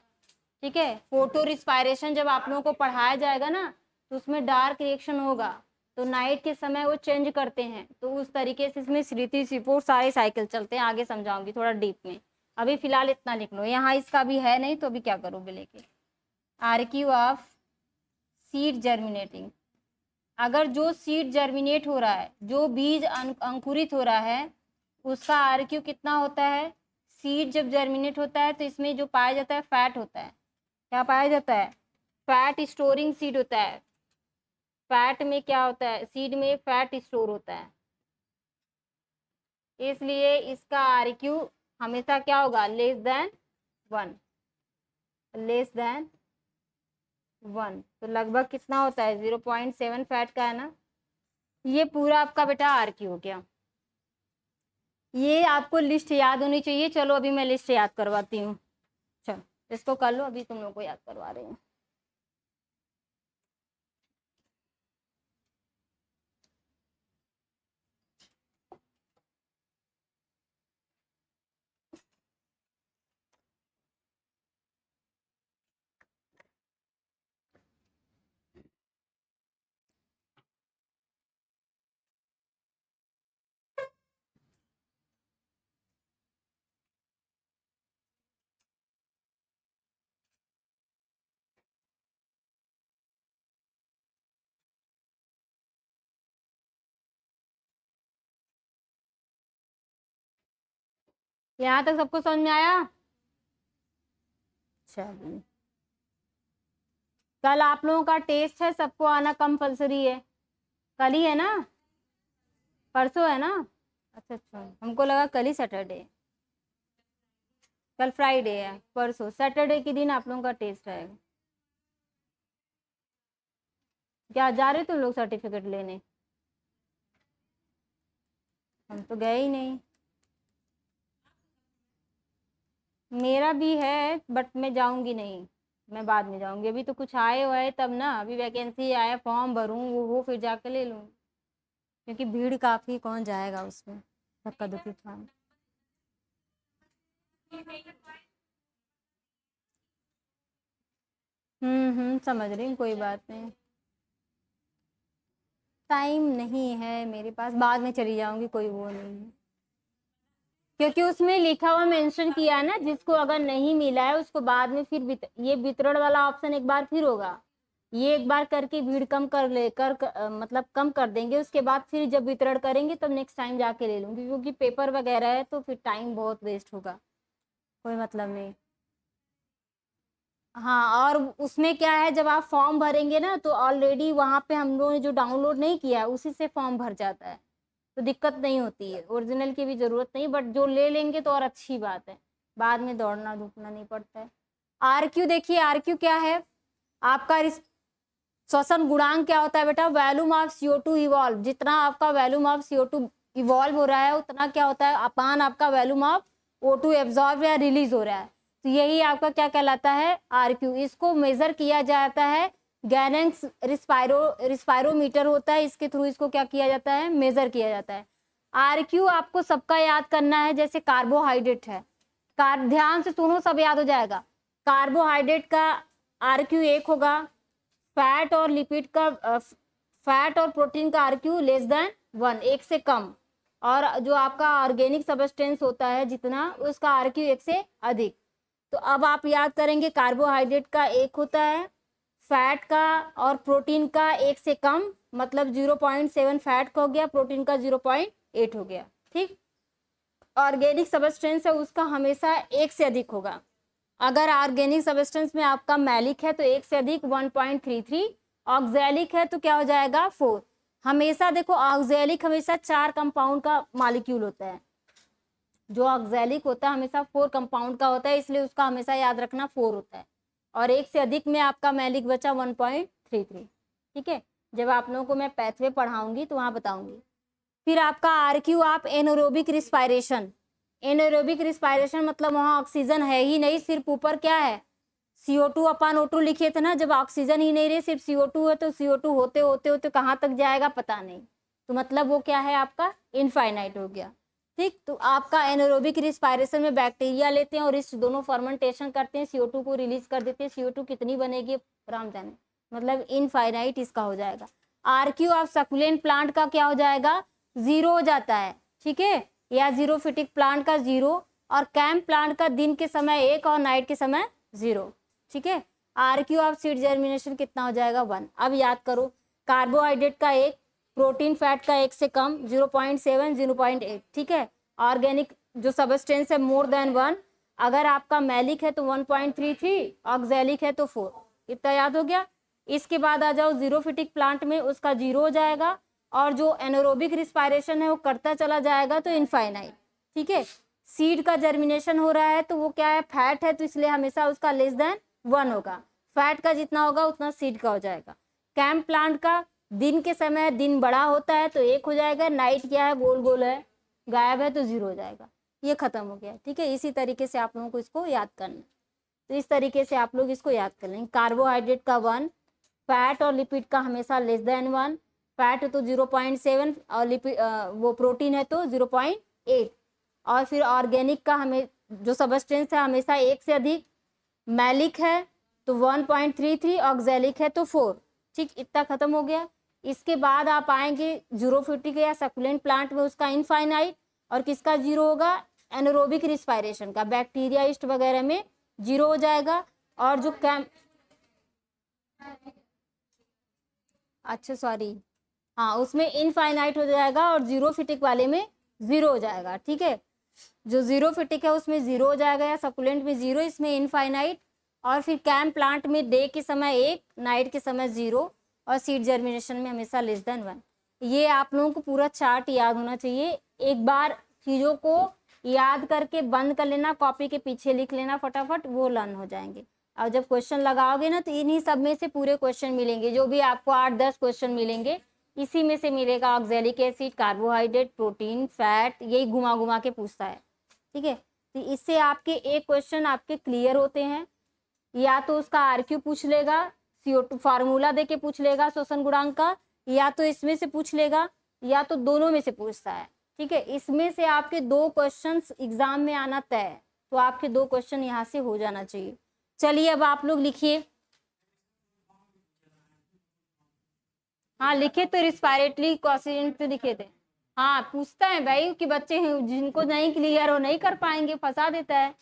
[SPEAKER 1] ठीक है, फोटो रिस्पायरेशन जब आप लोगों को पढ़ाया जाएगा ना तो उसमें डार्क रिएक्शन होगा, तो नाइट के समय वो चेंज करते हैं, तो उस तरीके से इसमें श्रीति सिपोर सारे साइकिल चलते हैं। आगे समझाऊंगी थोड़ा डीप में, अभी फिलहाल इतना लिख लो। यहाँ इसका भी है नहीं तो अभी क्या करोगे लेके। आरक्यू ऑफ सीड जर्मिनेटिंग, अगर जो सीड जर्मिनेट हो रहा है, जो बीज अंकुरित हो रहा है, उसका आरक्यू कितना होता है? सीड जब जर्मिनेट होता है तो इसमें जो पाया जाता है फैट होता है। क्या पाया जाता है? फैट स्टोरिंग सीड होता है। फैट में क्या होता है? सीड में फैट स्टोर होता है, इसलिए इसका आरक्यू हमेशा क्या होगा? Less than 1, less than 1। तो लगभग कितना होता है? 0.7 फैट का है ना। ये पूरा आपका बेटा आरक्यू हो गया। ये आपको लिस्ट याद होनी चाहिए। चलो अभी मैं लिस्ट याद करवाती हूँ। चलो इसको कर लो, अभी तुम लोग को याद करवा रही हूँ। यहाँ तक सबको समझ में आया? चलिए, कल आप लोगों का टेस्ट है, सबको आना कंपलसरी है। कल ही है ना? परसों है ना? अच्छा अच्छा, हमको लगा कल ही सैटरडे है। कल फ्राइडे है, परसों सैटरडे के दिन आप लोगों का टेस्ट है। क्या जा रहे तुम लोग सर्टिफिकेट लेने? हम तो गए ही नहीं। मेरा भी है बट मैं जाऊंगी नहीं, मैं बाद में जाऊंगी। अभी तो कुछ आए हुए है तब ना, अभी वैकेंसी आया, फॉर्म भरूँ वो फिर जाकर ले लूँ, क्योंकि भीड़ काफ़ी, कौन जाएगा उसमें, धक्का धुक्की खान। समझ रही हूँ, कोई बात नहीं। टाइम नहीं है मेरे पास, बाद में चली जाऊंगी, कोई वो नहीं है, क्योंकि उसमें लिखा हुआ मेंशन किया है ना, जिसको अगर नहीं मिला है उसको बाद में फिर ये वितरण वाला ऑप्शन एक बार फिर होगा। ये एक बार करके भीड़ कम कर ले मतलब कम कर देंगे, उसके बाद फिर जब वितरण करेंगे तब नेक्स्ट टाइम जाके ले लूंगी, क्योंकि पेपर वगैरह है तो फिर टाइम बहुत वेस्ट होगा, कोई मतलब नहीं। हाँ, और उसमें क्या है, जब आप फॉर्म भरेंगे ना तो ऑलरेडी वहाँ पे हम लोगों ने जो डाउनलोड नहीं किया है उसी से फॉर्म भर जाता है, तो दिक्कत नहीं होती है, ओरिजिनल की भी ज़रूरत नहीं, बट जो ले लेंगे तो और अच्छी बात है, बाद में दौड़ना धूपना नहीं पड़ता है। आरक्यू देखिए, आरक्यू क्या है आपका? श्वसन गुणांक क्या होता है बेटा? वॉल्यूम ऑफ CO2 इवॉल्व, जितना आपका वॉल्यूम ऑफ CO2 इवॉल्व हो रहा है उतना क्या होता है अपान आपका वॉल्यूम ऑफ O2 एब्जॉर्ब या रिलीज हो रहा है, तो यही आपका क्या कहलाता है? आरक्यू। इसको मेजर किया जाता है, गैनेंक्स रिस्पायरोमीटर होता है, इसके थ्रू इसको क्या किया जाता है? मेजर किया जाता है। आरक्यू आपको सबका याद करना है, जैसे कार्बोहाइड्रेट है, ध्यान से सुनो सब याद हो जाएगा। कार्बोहाइड्रेट का RQ 1 होगा, फैट और लिपिड का फैट और प्रोटीन का RQ लेस देन 1, 1 से कम, और जो आपका ऑर्गेनिक सबस्टेंस होता है जितना, उसका RQ 1 से अधिक। तो अब आप याद करेंगे, कार्बोहाइड्रेट का 1 होता है, फैट का और प्रोटीन का 1 से कम, मतलब 0.7 फैट का हो गया, प्रोटीन का 0.8 हो गया। ठीक, ऑर्गेनिक सबस्टेंस है उसका हमेशा 1 से अधिक होगा। अगर ऑर्गेनिक सबस्टेंस में आपका मैलिक है तो 1 से अधिक 1.33, ऑक्सैलिक है तो क्या हो जाएगा 4। हमेशा देखो, ऑक्सैलिक हमेशा 4 कंपाउंड का मॉलिक्यूल होता है, जो ऑक्सैलिक होता है हमेशा 4 कंपाउंड का होता है, इसलिए उसका हमेशा याद रखना 4 होता है। और 1 से अधिक में आपका मैलिक बचा 1.33। ठीक है, जब आप लोगों को मैं पैथवे पढ़ाऊंगी तो वहाँ बताऊंगी। फिर आपका RQ आप एनोरोबिक रिस्पायरेशन, एनोरोबिक रिस्पायरेशन मतलब वहाँ ऑक्सीजन है ही नहीं, सिर्फ ऊपर क्या है CO2/O2 लिखे थे ना, जब ऑक्सीजन ही नहीं रहे सिर्फ CO2 है, तो CO2 होते होते होते कहाँ तक जाएगा पता नहीं, तो मतलब वो क्या है आपका इनफाइनाइट हो गया। ठीक, तो आपका एनोरोबिक रिस्पायरेशन में बैक्टीरिया लेते हैं और इस दोनों फर्मेंटेशन करते हैं, CO2 को रिलीज कर देते हैं, CO2 कितनी बनेगी राम जाने, मतलब इनफाइनाइट इसका हो जाएगा। RQ ऑफ सक्युलेंट प्लांट का क्या हो जाएगा 0 हो जाता है। ठीक है, या जीरोफिटिक प्लांट का 0, और कैम्प प्लांट का दिन के समय 1 और नाइट के समय 0। ठीक है, RQ ऑफ सीड जर्मिनेशन कितना हो जाएगा 1। अब याद करो, कार्बोहाइड्रेट का 1, प्रोटीन फैट का 1 से कम 0.7 0.8। ठीक है, ऑर्गेनिक जो सबस्टेंस है मोर देन 1, अगर आपका मैलिक है तो 1.33, ऑक्सैलिक है तो 4। इतना याद हो गया। इसके बाद आ जाओ जीरोफिटिक प्लांट में, उसका 0 हो जाएगा, और जो एनोरोबिक रिस्पायरेशन है वो करता चला जाएगा तो इनफाइनाइट। ठीक है, सीड का जर्मिनेशन हो रहा है तो वो क्या है फैट है, तो इसलिए हमेशा उसका लेस देन 1 होगा, फैट का जितना होगा उतना सीड का हो जाएगा। कैम्प प्लांट का दिन के समय दिन बड़ा होता है तो 1 हो जाएगा, नाइट क्या है गोल गोल है गायब है तो 0 हो जाएगा। ये खत्म हो गया। ठीक है, इसी तरीके से आप लोगों को इसको याद करना, तो इस तरीके से आप लोग इसको याद कर लेंगे। कार्बोहाइड्रेट का 1, फैट और लिपिड का हमेशा लेस देन 1, फैट है तो 0.7 और लिपिड वो प्रोटीन है तो 0.8, और फिर ऑर्गेनिक का हमें जो सबस्टेंस है हमेशा 1 से अधिक, मैलिक है तो 1.33, ऑक्सैलिक है तो 4। ठीक, इतना खत्म हो गया। इसके बाद आप आएंगे जीरोफिटिक या सक्युलेंट प्लांट में, उसका इनफाइनाइट, और किसका 0 होगा एनोरोबिक रिस्पायरेशन का, बैक्टीरिया ईस्ट वगैरह में 0 हो जाएगा। और जो अच्छा सॉरी, हाँ उसमें इनफाइनाइट हो जाएगा और जीरोफिटिक वाले में 0 हो जाएगा। ठीक है, जो जीरोफिटिक है उसमें 0 हो जाएगा, या सकुलेंट में 0, इसमें इनफाइनाइट। और फिर कैम्प प्लांट में डे के समय 1, नाइट के समय 0, और सीड जर्मिनेशन में हमेशा लेस देन 1। ये आप लोगों को पूरा चार्ट याद होना चाहिए। एक बार चीज़ों को याद करके बंद कर लेना, कॉपी के पीछे लिख लेना फटाफट, वो लर्न हो जाएंगे। और जब क्वेश्चन लगाओगे ना तो इन्हीं सब में से पूरे क्वेश्चन मिलेंगे, जो भी आपको 8-10 क्वेश्चन मिलेंगे इसी में से मिलेगा। Oxalic acid, carbohydrate, protein, fat, यही घुमा घुमा के पूछता है। ठीक है, तो इससे आपके एक क्वेश्चन आपके क्लियर होते हैं। या तो उसका RQ पूछ लेगा, CO2 फार्मूला दे के पूछ लेगा शोषण गुणांक का, या तो इसमें से पूछ लेगा, या तो दोनों में से पूछता है। ठीक है, इसमें से आपके 2 क्वेश्चन एग्जाम में आना तय है, तो आपके 2 क्वेश्चन यहाँ से हो जाना चाहिए। चलिए अब आप लोग लिखिए। हाँ लिखे तो रिस्पायरेटरी क्वेश्चन तो लिखे थे। हाँ पूछता है भाई कि बच्चे हैं जिनको नहीं क्लियर हो नहीं कर पाएंगे, फंसा देता है,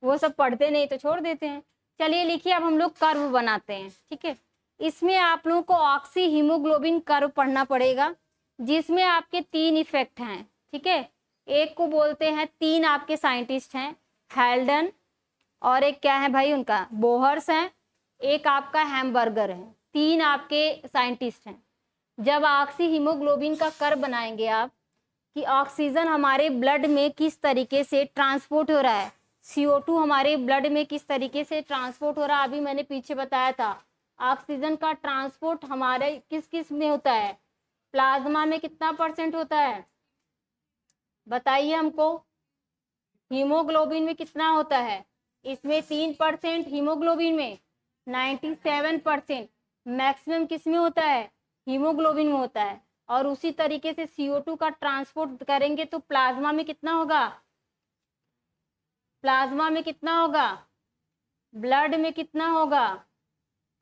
[SPEAKER 1] वो सब पढ़ते नहीं तो छोड़ देते हैं। चलिए लिखिए, अब हम लोग कर्व बनाते हैं। ठीक है, इसमें आप लोगों को ऑक्सी हीमोग्लोबिन कर्व पढ़ना पड़ेगा, जिसमें आपके 3 इफेक्ट हैं। ठीक है, एक को बोलते हैं, 3 आपके साइंटिस्ट हैं, हेल्डन, और एक क्या है भाई उनका बोहर्स हैं, एक आपका हैमबर्गर है। 3 आपके साइंटिस्ट हैं। जब ऑक्सी हीमोग्लोबिन का कर्व बनाएंगे आप, कि ऑक्सीजन हमारे ब्लड में किस तरीके से ट्रांसपोर्ट हो रहा है, CO2 हमारे ब्लड में किस तरीके से ट्रांसपोर्ट हो रहा है, अभी मैंने पीछे बताया था। ऑक्सीजन का ट्रांसपोर्ट हमारे किस किस में होता है, प्लाज्मा में कितना % होता है बताइए हमको, हीमोग्लोबिन में कितना होता है, इसमें 3% हीमोग्लोबिन में, 97% मैक्सिमम किस में होता है, हीमोग्लोबिन में होता है। और उसी तरीके से CO2 का ट्रांसपोर्ट करेंगे तो प्लाज्मा में कितना होगा, प्लाज्मा में कितना होगा, ब्लड में कितना होगा,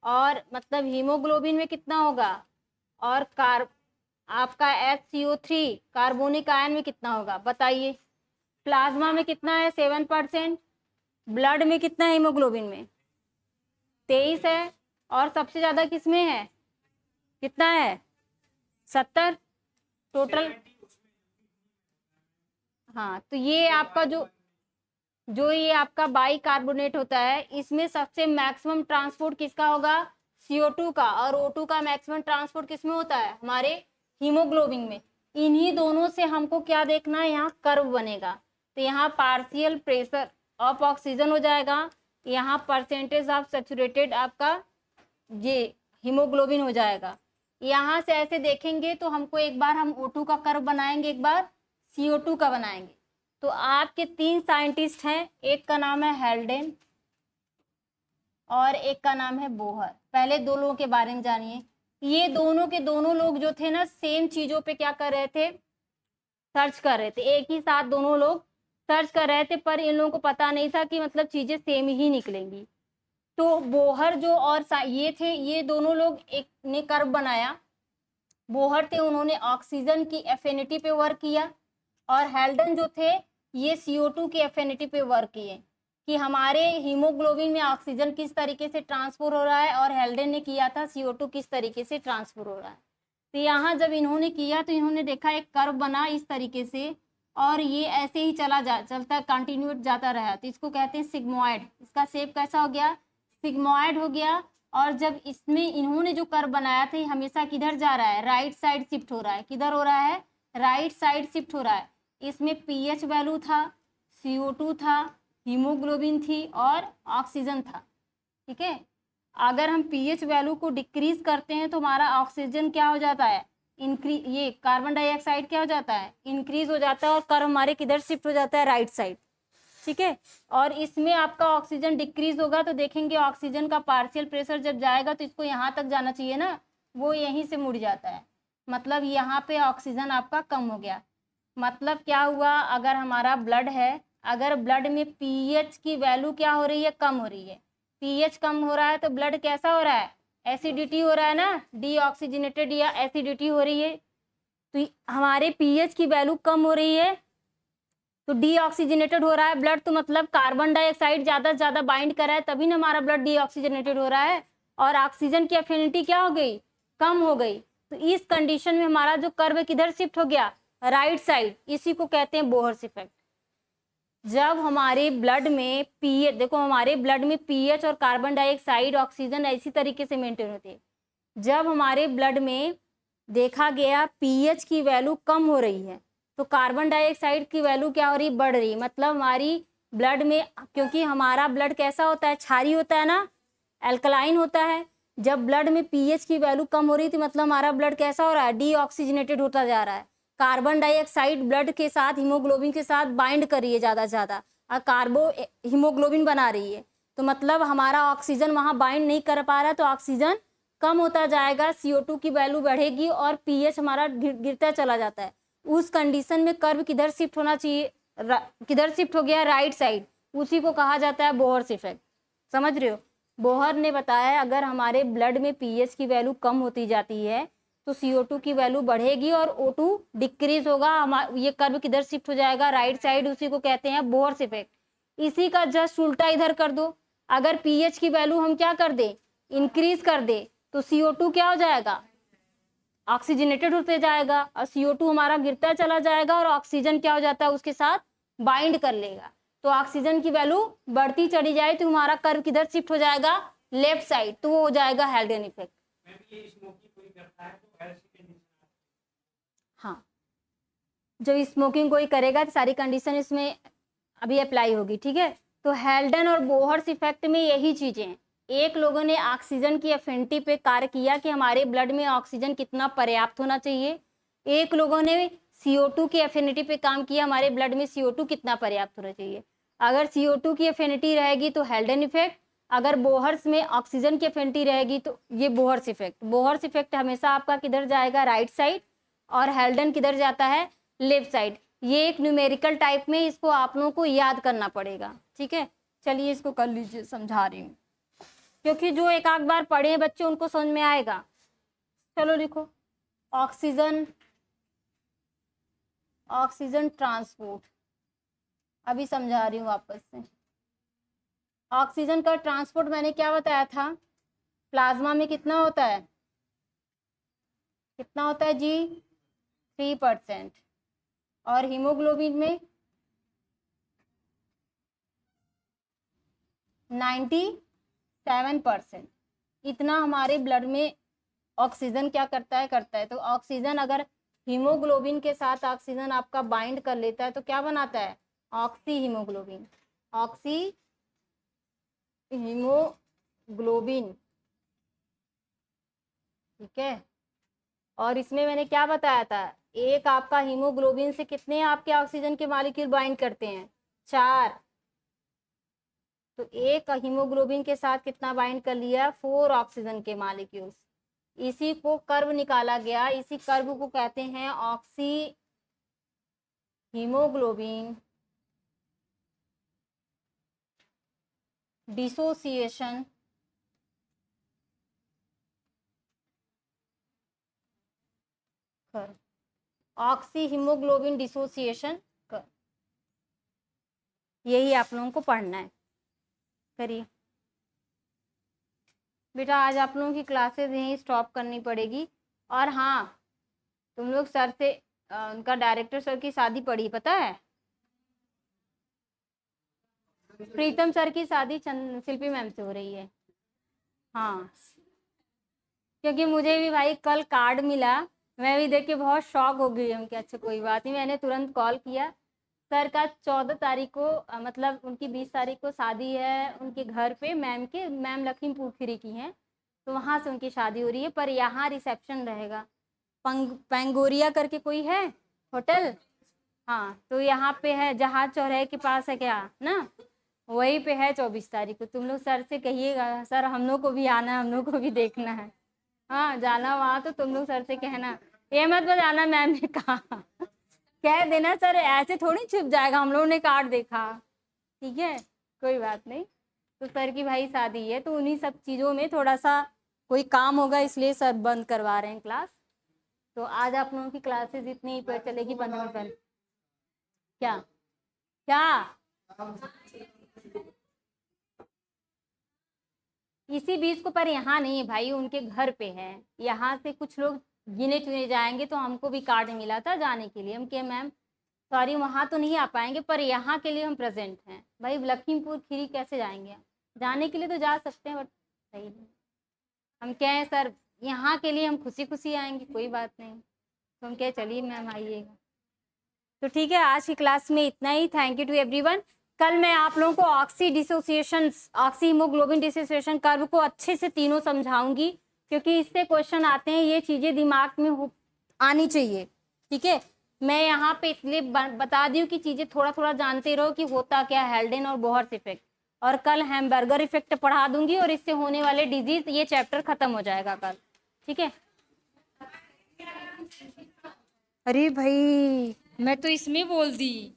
[SPEAKER 1] और मतलब हीमोग्लोबिन में कितना होगा, और आपका HCO3 कार्बोनिक आयन में कितना होगा बताइए। प्लाज्मा में कितना है 7%, ब्लड में कितना है हीमोग्लोबिन में 23 है, और सबसे ज्यादा किस में है, कितना है 70 टोटल। हाँ, तो ये आपका जो ये आपका बाई कार्बोनेट होता है, इसमें सबसे मैक्सिमम ट्रांसपोर्ट किसका होगा, CO2 का, और O2 का मैक्सिमम ट्रांसपोर्ट किसमें होता है, हमारे हीमोग्लोबिन में। इन्हीं दोनों से हमको क्या देखना है, यहाँ कर्व बनेगा। तो यहाँ पार्शियल प्रेशर ऑफ ऑक्सीजन हो जाएगा, यहाँ परसेंटेज ऑफ सैचुरेटेड आपका ये हीमोग्लोबिन हो जाएगा। यहाँ से ऐसे देखेंगे तो हमको एक बार हम O2 का कर्व बनाएंगे, एक बार CO2 का बनाएंगे। तो आपके 3 साइंटिस्ट हैं, एक का नाम है हेल्डेन और एक का नाम है बोहर। पहले दो लोगों के बारे में जानिए। ये दोनों के दोनों लोग जो थे ना, सेम चीजों पे क्या कर रहे थे, सर्च कर रहे थे। एक ही साथ दोनों लोग सर्च कर रहे थे, पर इन लोगों को पता नहीं था कि मतलब चीजें सेम ही निकलेंगी। तो बोहर जो और ये थे, ये दोनों लोग एक ने कर्व बनाया। बोहर थे, उन्होंने ऑक्सीजन की एफिनिटी पे वर्क किया, और हेल्डन जो थे ये CO2 की एफिनिटी पे वर्क किए कि हमारे हीमोग्लोबिन में ऑक्सीजन किस तरीके से ट्रांसफर हो रहा है, और हेल्डन ने किया था CO2 किस तरीके से ट्रांसफर हो रहा है। तो यहाँ जब इन्होंने किया तो इन्होंने देखा एक कर्व बना इस तरीके से, और ये ऐसे ही चलता कंटिन्यूट जाता रहा। तो इसको कहते हैं सिग्मोइड। इसका शेप कैसा हो गया, सिग्मोइड हो गया। और जब इसमें इन्होंने जो कर्व बनाया था, ये हमेशा किधर जा रहा है, राइट साइड शिफ्ट हो रहा है। किधर हो रहा है, राइट साइड शिफ्ट हो रहा है। इसमें pH वैल्यू था, CO2 था, हीमोग्लोबिन थी और ऑक्सीजन था। ठीक है, अगर हम pH वैल्यू को डिक्रीज करते हैं तो हमारा ऑक्सीजन क्या हो जाता है, इंक्रीज, ये कार्बन डाइऑक्साइड क्या हो जाता है, इंक्रीज हो जाता है, और कर्व हमारे किधर शिफ्ट हो जाता है, राइट साइड। ठीक है, और इसमें आपका ऑक्सीजन डिक्रीज होगा तो देखेंगे ऑक्सीजन का पार्शियल प्रेशर जब जाएगा तो इसको यहाँ तक जाना चाहिए ना, वो यहीं से मुड़ जाता है। मतलब यहाँ पे ऑक्सीजन आपका कम हो गया। मतलब क्या हुआ, अगर हमारा ब्लड है, अगर ब्लड में pH की वैल्यू क्या हो रही है, कम हो रही है, pH कम हो रहा है तो ब्लड कैसा हो रहा है, एसिडिटी हो रहा है ना, डीऑक्सीजनेटेड या एसिडिटी हो रही है। तो हमारे pH की वैल्यू कम हो रही है तो डीऑक्सीजनेटेड हो रहा है ब्लड, तो मतलब कार्बन डाइऑक्साइड ज़्यादा से ज़्यादा बाइंड कर रहा है, तभी ना हमारा ब्लड डीऑक्सीजनेटेड हो रहा है, और ऑक्सीजन की एफिनिटी क्या हो गई, कम हो गई। तो इस कंडीशन में हमारा जो कर्व किधर शिफ्ट हो गया, राइट साइड। इसी को कहते हैं बोहर्स इफेक्ट। जब हमारे ब्लड में pH, देखो हमारे ब्लड में pH और कार्बन डाइऑक्साइड ऑक्सीजन इसी तरीके से मेंटेन होते हैं। जब हमारे ब्लड में देखा गया pH की वैल्यू कम हो रही है तो कार्बन डाइऑक्साइड की वैल्यू क्या हो रही, बढ़ रही है। मतलब हमारी ब्लड में, क्योंकि हमारा ब्लड कैसा होता है, क्षारीय होता है ना, एल्कलाइन होता है। जब ब्लड में pH की वैल्यू कम हो रही थी मतलब हमारा ब्लड कैसा हो रहा है, डीऑक्सीजनेटेड होता जा रहा है। कार्बन डाइऑक्साइड ब्लड के साथ हीमोग्लोबिन के साथ बाइंड कर रही है ज़्यादा से ज़्यादा, और हीमोग्लोबिन बना रही है। तो मतलब हमारा ऑक्सीजन वहाँ बाइंड नहीं कर पा रहा है तो ऑक्सीजन कम होता जाएगा, CO2 की वैल्यू बढ़ेगी और pH हमारा गिरता चला जाता है। उस कंडीशन में कर्व किधर शिफ्ट होना चाहिए, किधर शिफ्ट हो गया, राइट साइड। उसी को कहा जाता है बोहर्स इफेक्ट। समझ रहे हो, बोहर ने बताया अगर हमारे ब्लड में pH की वैल्यू कम होती जाती है तो CO2 की वैल्यू बढ़ेगी और O2 डिक्रीज होगा, ये कर्व किधर शिफ्ट हो जाएगा, राइट साइड। उसी को कहते हैं बोहर्स इफेक्ट। इसी का जस्ट उल्टा इधर कर दो, अगर pH की वैल्यू हम क्या कर दे, इंक्रीज कर दे, तो CO2 क्या हो जाएगा, ऑक्सीजनेटेड होते जाएगा, और CO2 हमारा गिरता चला जाएगा और ऑक्सीजन क्या हो जाता है, उसके साथ बाइंड कर लेगा। तो ऑक्सीजन की वैल्यू बढ़ती चली जाए तो हमारा कर्व किधर शिफ्ट हो जाएगा, लेफ्ट साइड, तो वो हो जाएगा हेल्डन इफेक्ट। हाँ, जब स्मोकिंग कोई करेगा तो सारी कंडीशन इसमें अभी अप्लाई होगी। ठीक है, तो हेल्डन और बोहर्स इफेक्ट में यही चीजें हैं। एक लोगों ने ऑक्सीजन की एफिनिटी पे कार्य किया कि हमारे ब्लड में ऑक्सीजन कितना पर्याप्त होना चाहिए। एक लोगों ने CO2 की एफिनिटी पे काम किया, हमारे ब्लड में CO2 कितना पर्याप्त होना चाहिए। अगर CO2 की एफिनिटी रहेगी तो हेल्डन इफेक्ट, अगर बोहर्स में ऑक्सीजन की एफिनिटी रहेगी तो ये बोहर्स इफेक्ट। बोहर्स इफेक्ट हमेशा आपका किधर जाएगा, राइट साइड, और हेल्डन किधर जाता है, लेफ्ट साइड। ये एक न्यूमेरिकल टाइप में, इसको आप लोगों को याद करना पड़ेगा। ठीक है, चलिए इसको कर लीजिए, समझा रही हूँ। क्योंकि जो एक आध बार पढ़े हैं बच्चे उनको समझ में आएगा। चलो लिखो, ऑक्सीजन, ऑक्सीजन ट्रांसपोर्ट, अभी समझा रही हूँ वापस से। ऑक्सीजन का ट्रांसपोर्ट मैंने क्या बताया था, प्लाज्मा में कितना होता है, कितना होता है जी, 3%, और हीमोग्लोबिन में 97%। इतना हमारे ब्लड में ऑक्सीजन क्या करता है, तो ऑक्सीजन अगर हीमोग्लोबिन के साथ ऑक्सीजन आपका बाइंड कर लेता है तो क्या बनाता है, ऑक्सी हीमोग्लोबिन, ऑक्सी हीमोग्लोबिन, ठीक है। और इसमें मैंने क्या बताया था, एक आपका हीमोग्लोबिन से कितने आपके ऑक्सीजन के मॉलिक्यूल बाइंड करते हैं, 4। तो एक हीमोग्लोबिन के साथ कितना बाइंड कर लिया, 4 ऑक्सीजन के मॉलिक्यूल्स। इसी को कर्व निकाला गया, इसी कर्व को कहते हैं oxy haemoglobin dissociation curve, oxy haemoglobin dissociation curve, यही आप लोगों को पढ़ना है। करिए बेटा, आज आप लोगों की क्लासेस यहीं स्टॉप करनी पड़ेगी। और हाँ, तुम लोग सर से उनका डायरेक्टर सर की शादी पड़ी, पता है, प्रीतम सर की शादी शिल्पी मैम से हो रही है। हाँ, क्योंकि मुझे भी भाई कल कार्ड मिला, मैं भी देख के बहुत शॉक हो गई हूँ कि अच्छा कोई बात नहीं। मैंने तुरंत कॉल किया, सर का 14 तारीख को मतलब उनकी 20 तारीख को शादी है उनके घर पे, मैम लखीमपुर खीरी की हैं, तो वहाँ से उनकी शादी हो रही है, पर यहाँ रिसेप्शन रहेगा। पेंगोरिया करके कोई है होटल, हाँ, तो यहाँ पे है, जहाज चौराहे के पास है क्या ना, वहीं पे है 24 तारीख को। तुम लोग सर से कहिएगा, सर हम लोग को भी आना है, हम लोग को भी देखना है। हाँ, जाना वहाँ, तो तुम लोग सर से कहना, ये मत बताना मैम ने कहा, कह देना सर ऐसे थोड़ी छुप जाएगा, हम लोगों ने कार्ड देखा, ठीक है, कोई बात नहीं। तो सर की भाई शादी है, तो उन्हीं सब चीज़ों में थोड़ा सा कोई काम होगा, इसलिए सर बंद करवा रहे हैं क्लास। तो आज आप लोगों की क्लासेस इतनी पर चलेगी 15 मिनट पहले। क्या क्या इसी बीच को, पर यहाँ नहीं है भाई, उनके घर पे है। यहाँ से कुछ लोग गिने चुने जाएंगे, तो हमको भी कार्ड मिला था जाने के लिए, हम कहे मैम सॉरी वहाँ तो नहीं आ पाएंगे, पर यहाँ के लिए हम प्रेजेंट हैं। भाई लखीमपुर खीरी कैसे जाएंगे, जाने के लिए तो जा सकते हैं, बट सही नहीं। हम कहें सर यहाँ के लिए हम खुशी खुशी आएंगे, कोई बात नहीं, तो हम कहे चलिए मैम आइएगा। तो ठीक है, आज की क्लास में इतना ही। Thank you to everyone. कल मैं आप लोगों को oxy dissociation, oxy haemoglobin dissociation curve को अच्छे से तीनों समझाऊंगी, क्योंकि इससे क्वेश्चन आते हैं, ये चीजें दिमाग में आनी चाहिए, ठीक है। मैं यहाँ पे इसलिए बता दी हूँ कि चीजें थोड़ा थोड़ा जानते रहो कि होता क्या है हेल्डेन और बोहर्स इफेक्ट, और कल हैमबर्गर इफेक्ट पढ़ा दूंगी, और इससे होने वाले डिजीज, ये चैप्टर खत्म हो जाएगा कल, ठीक है। अरे भाई मैं तो इसमें बोल दी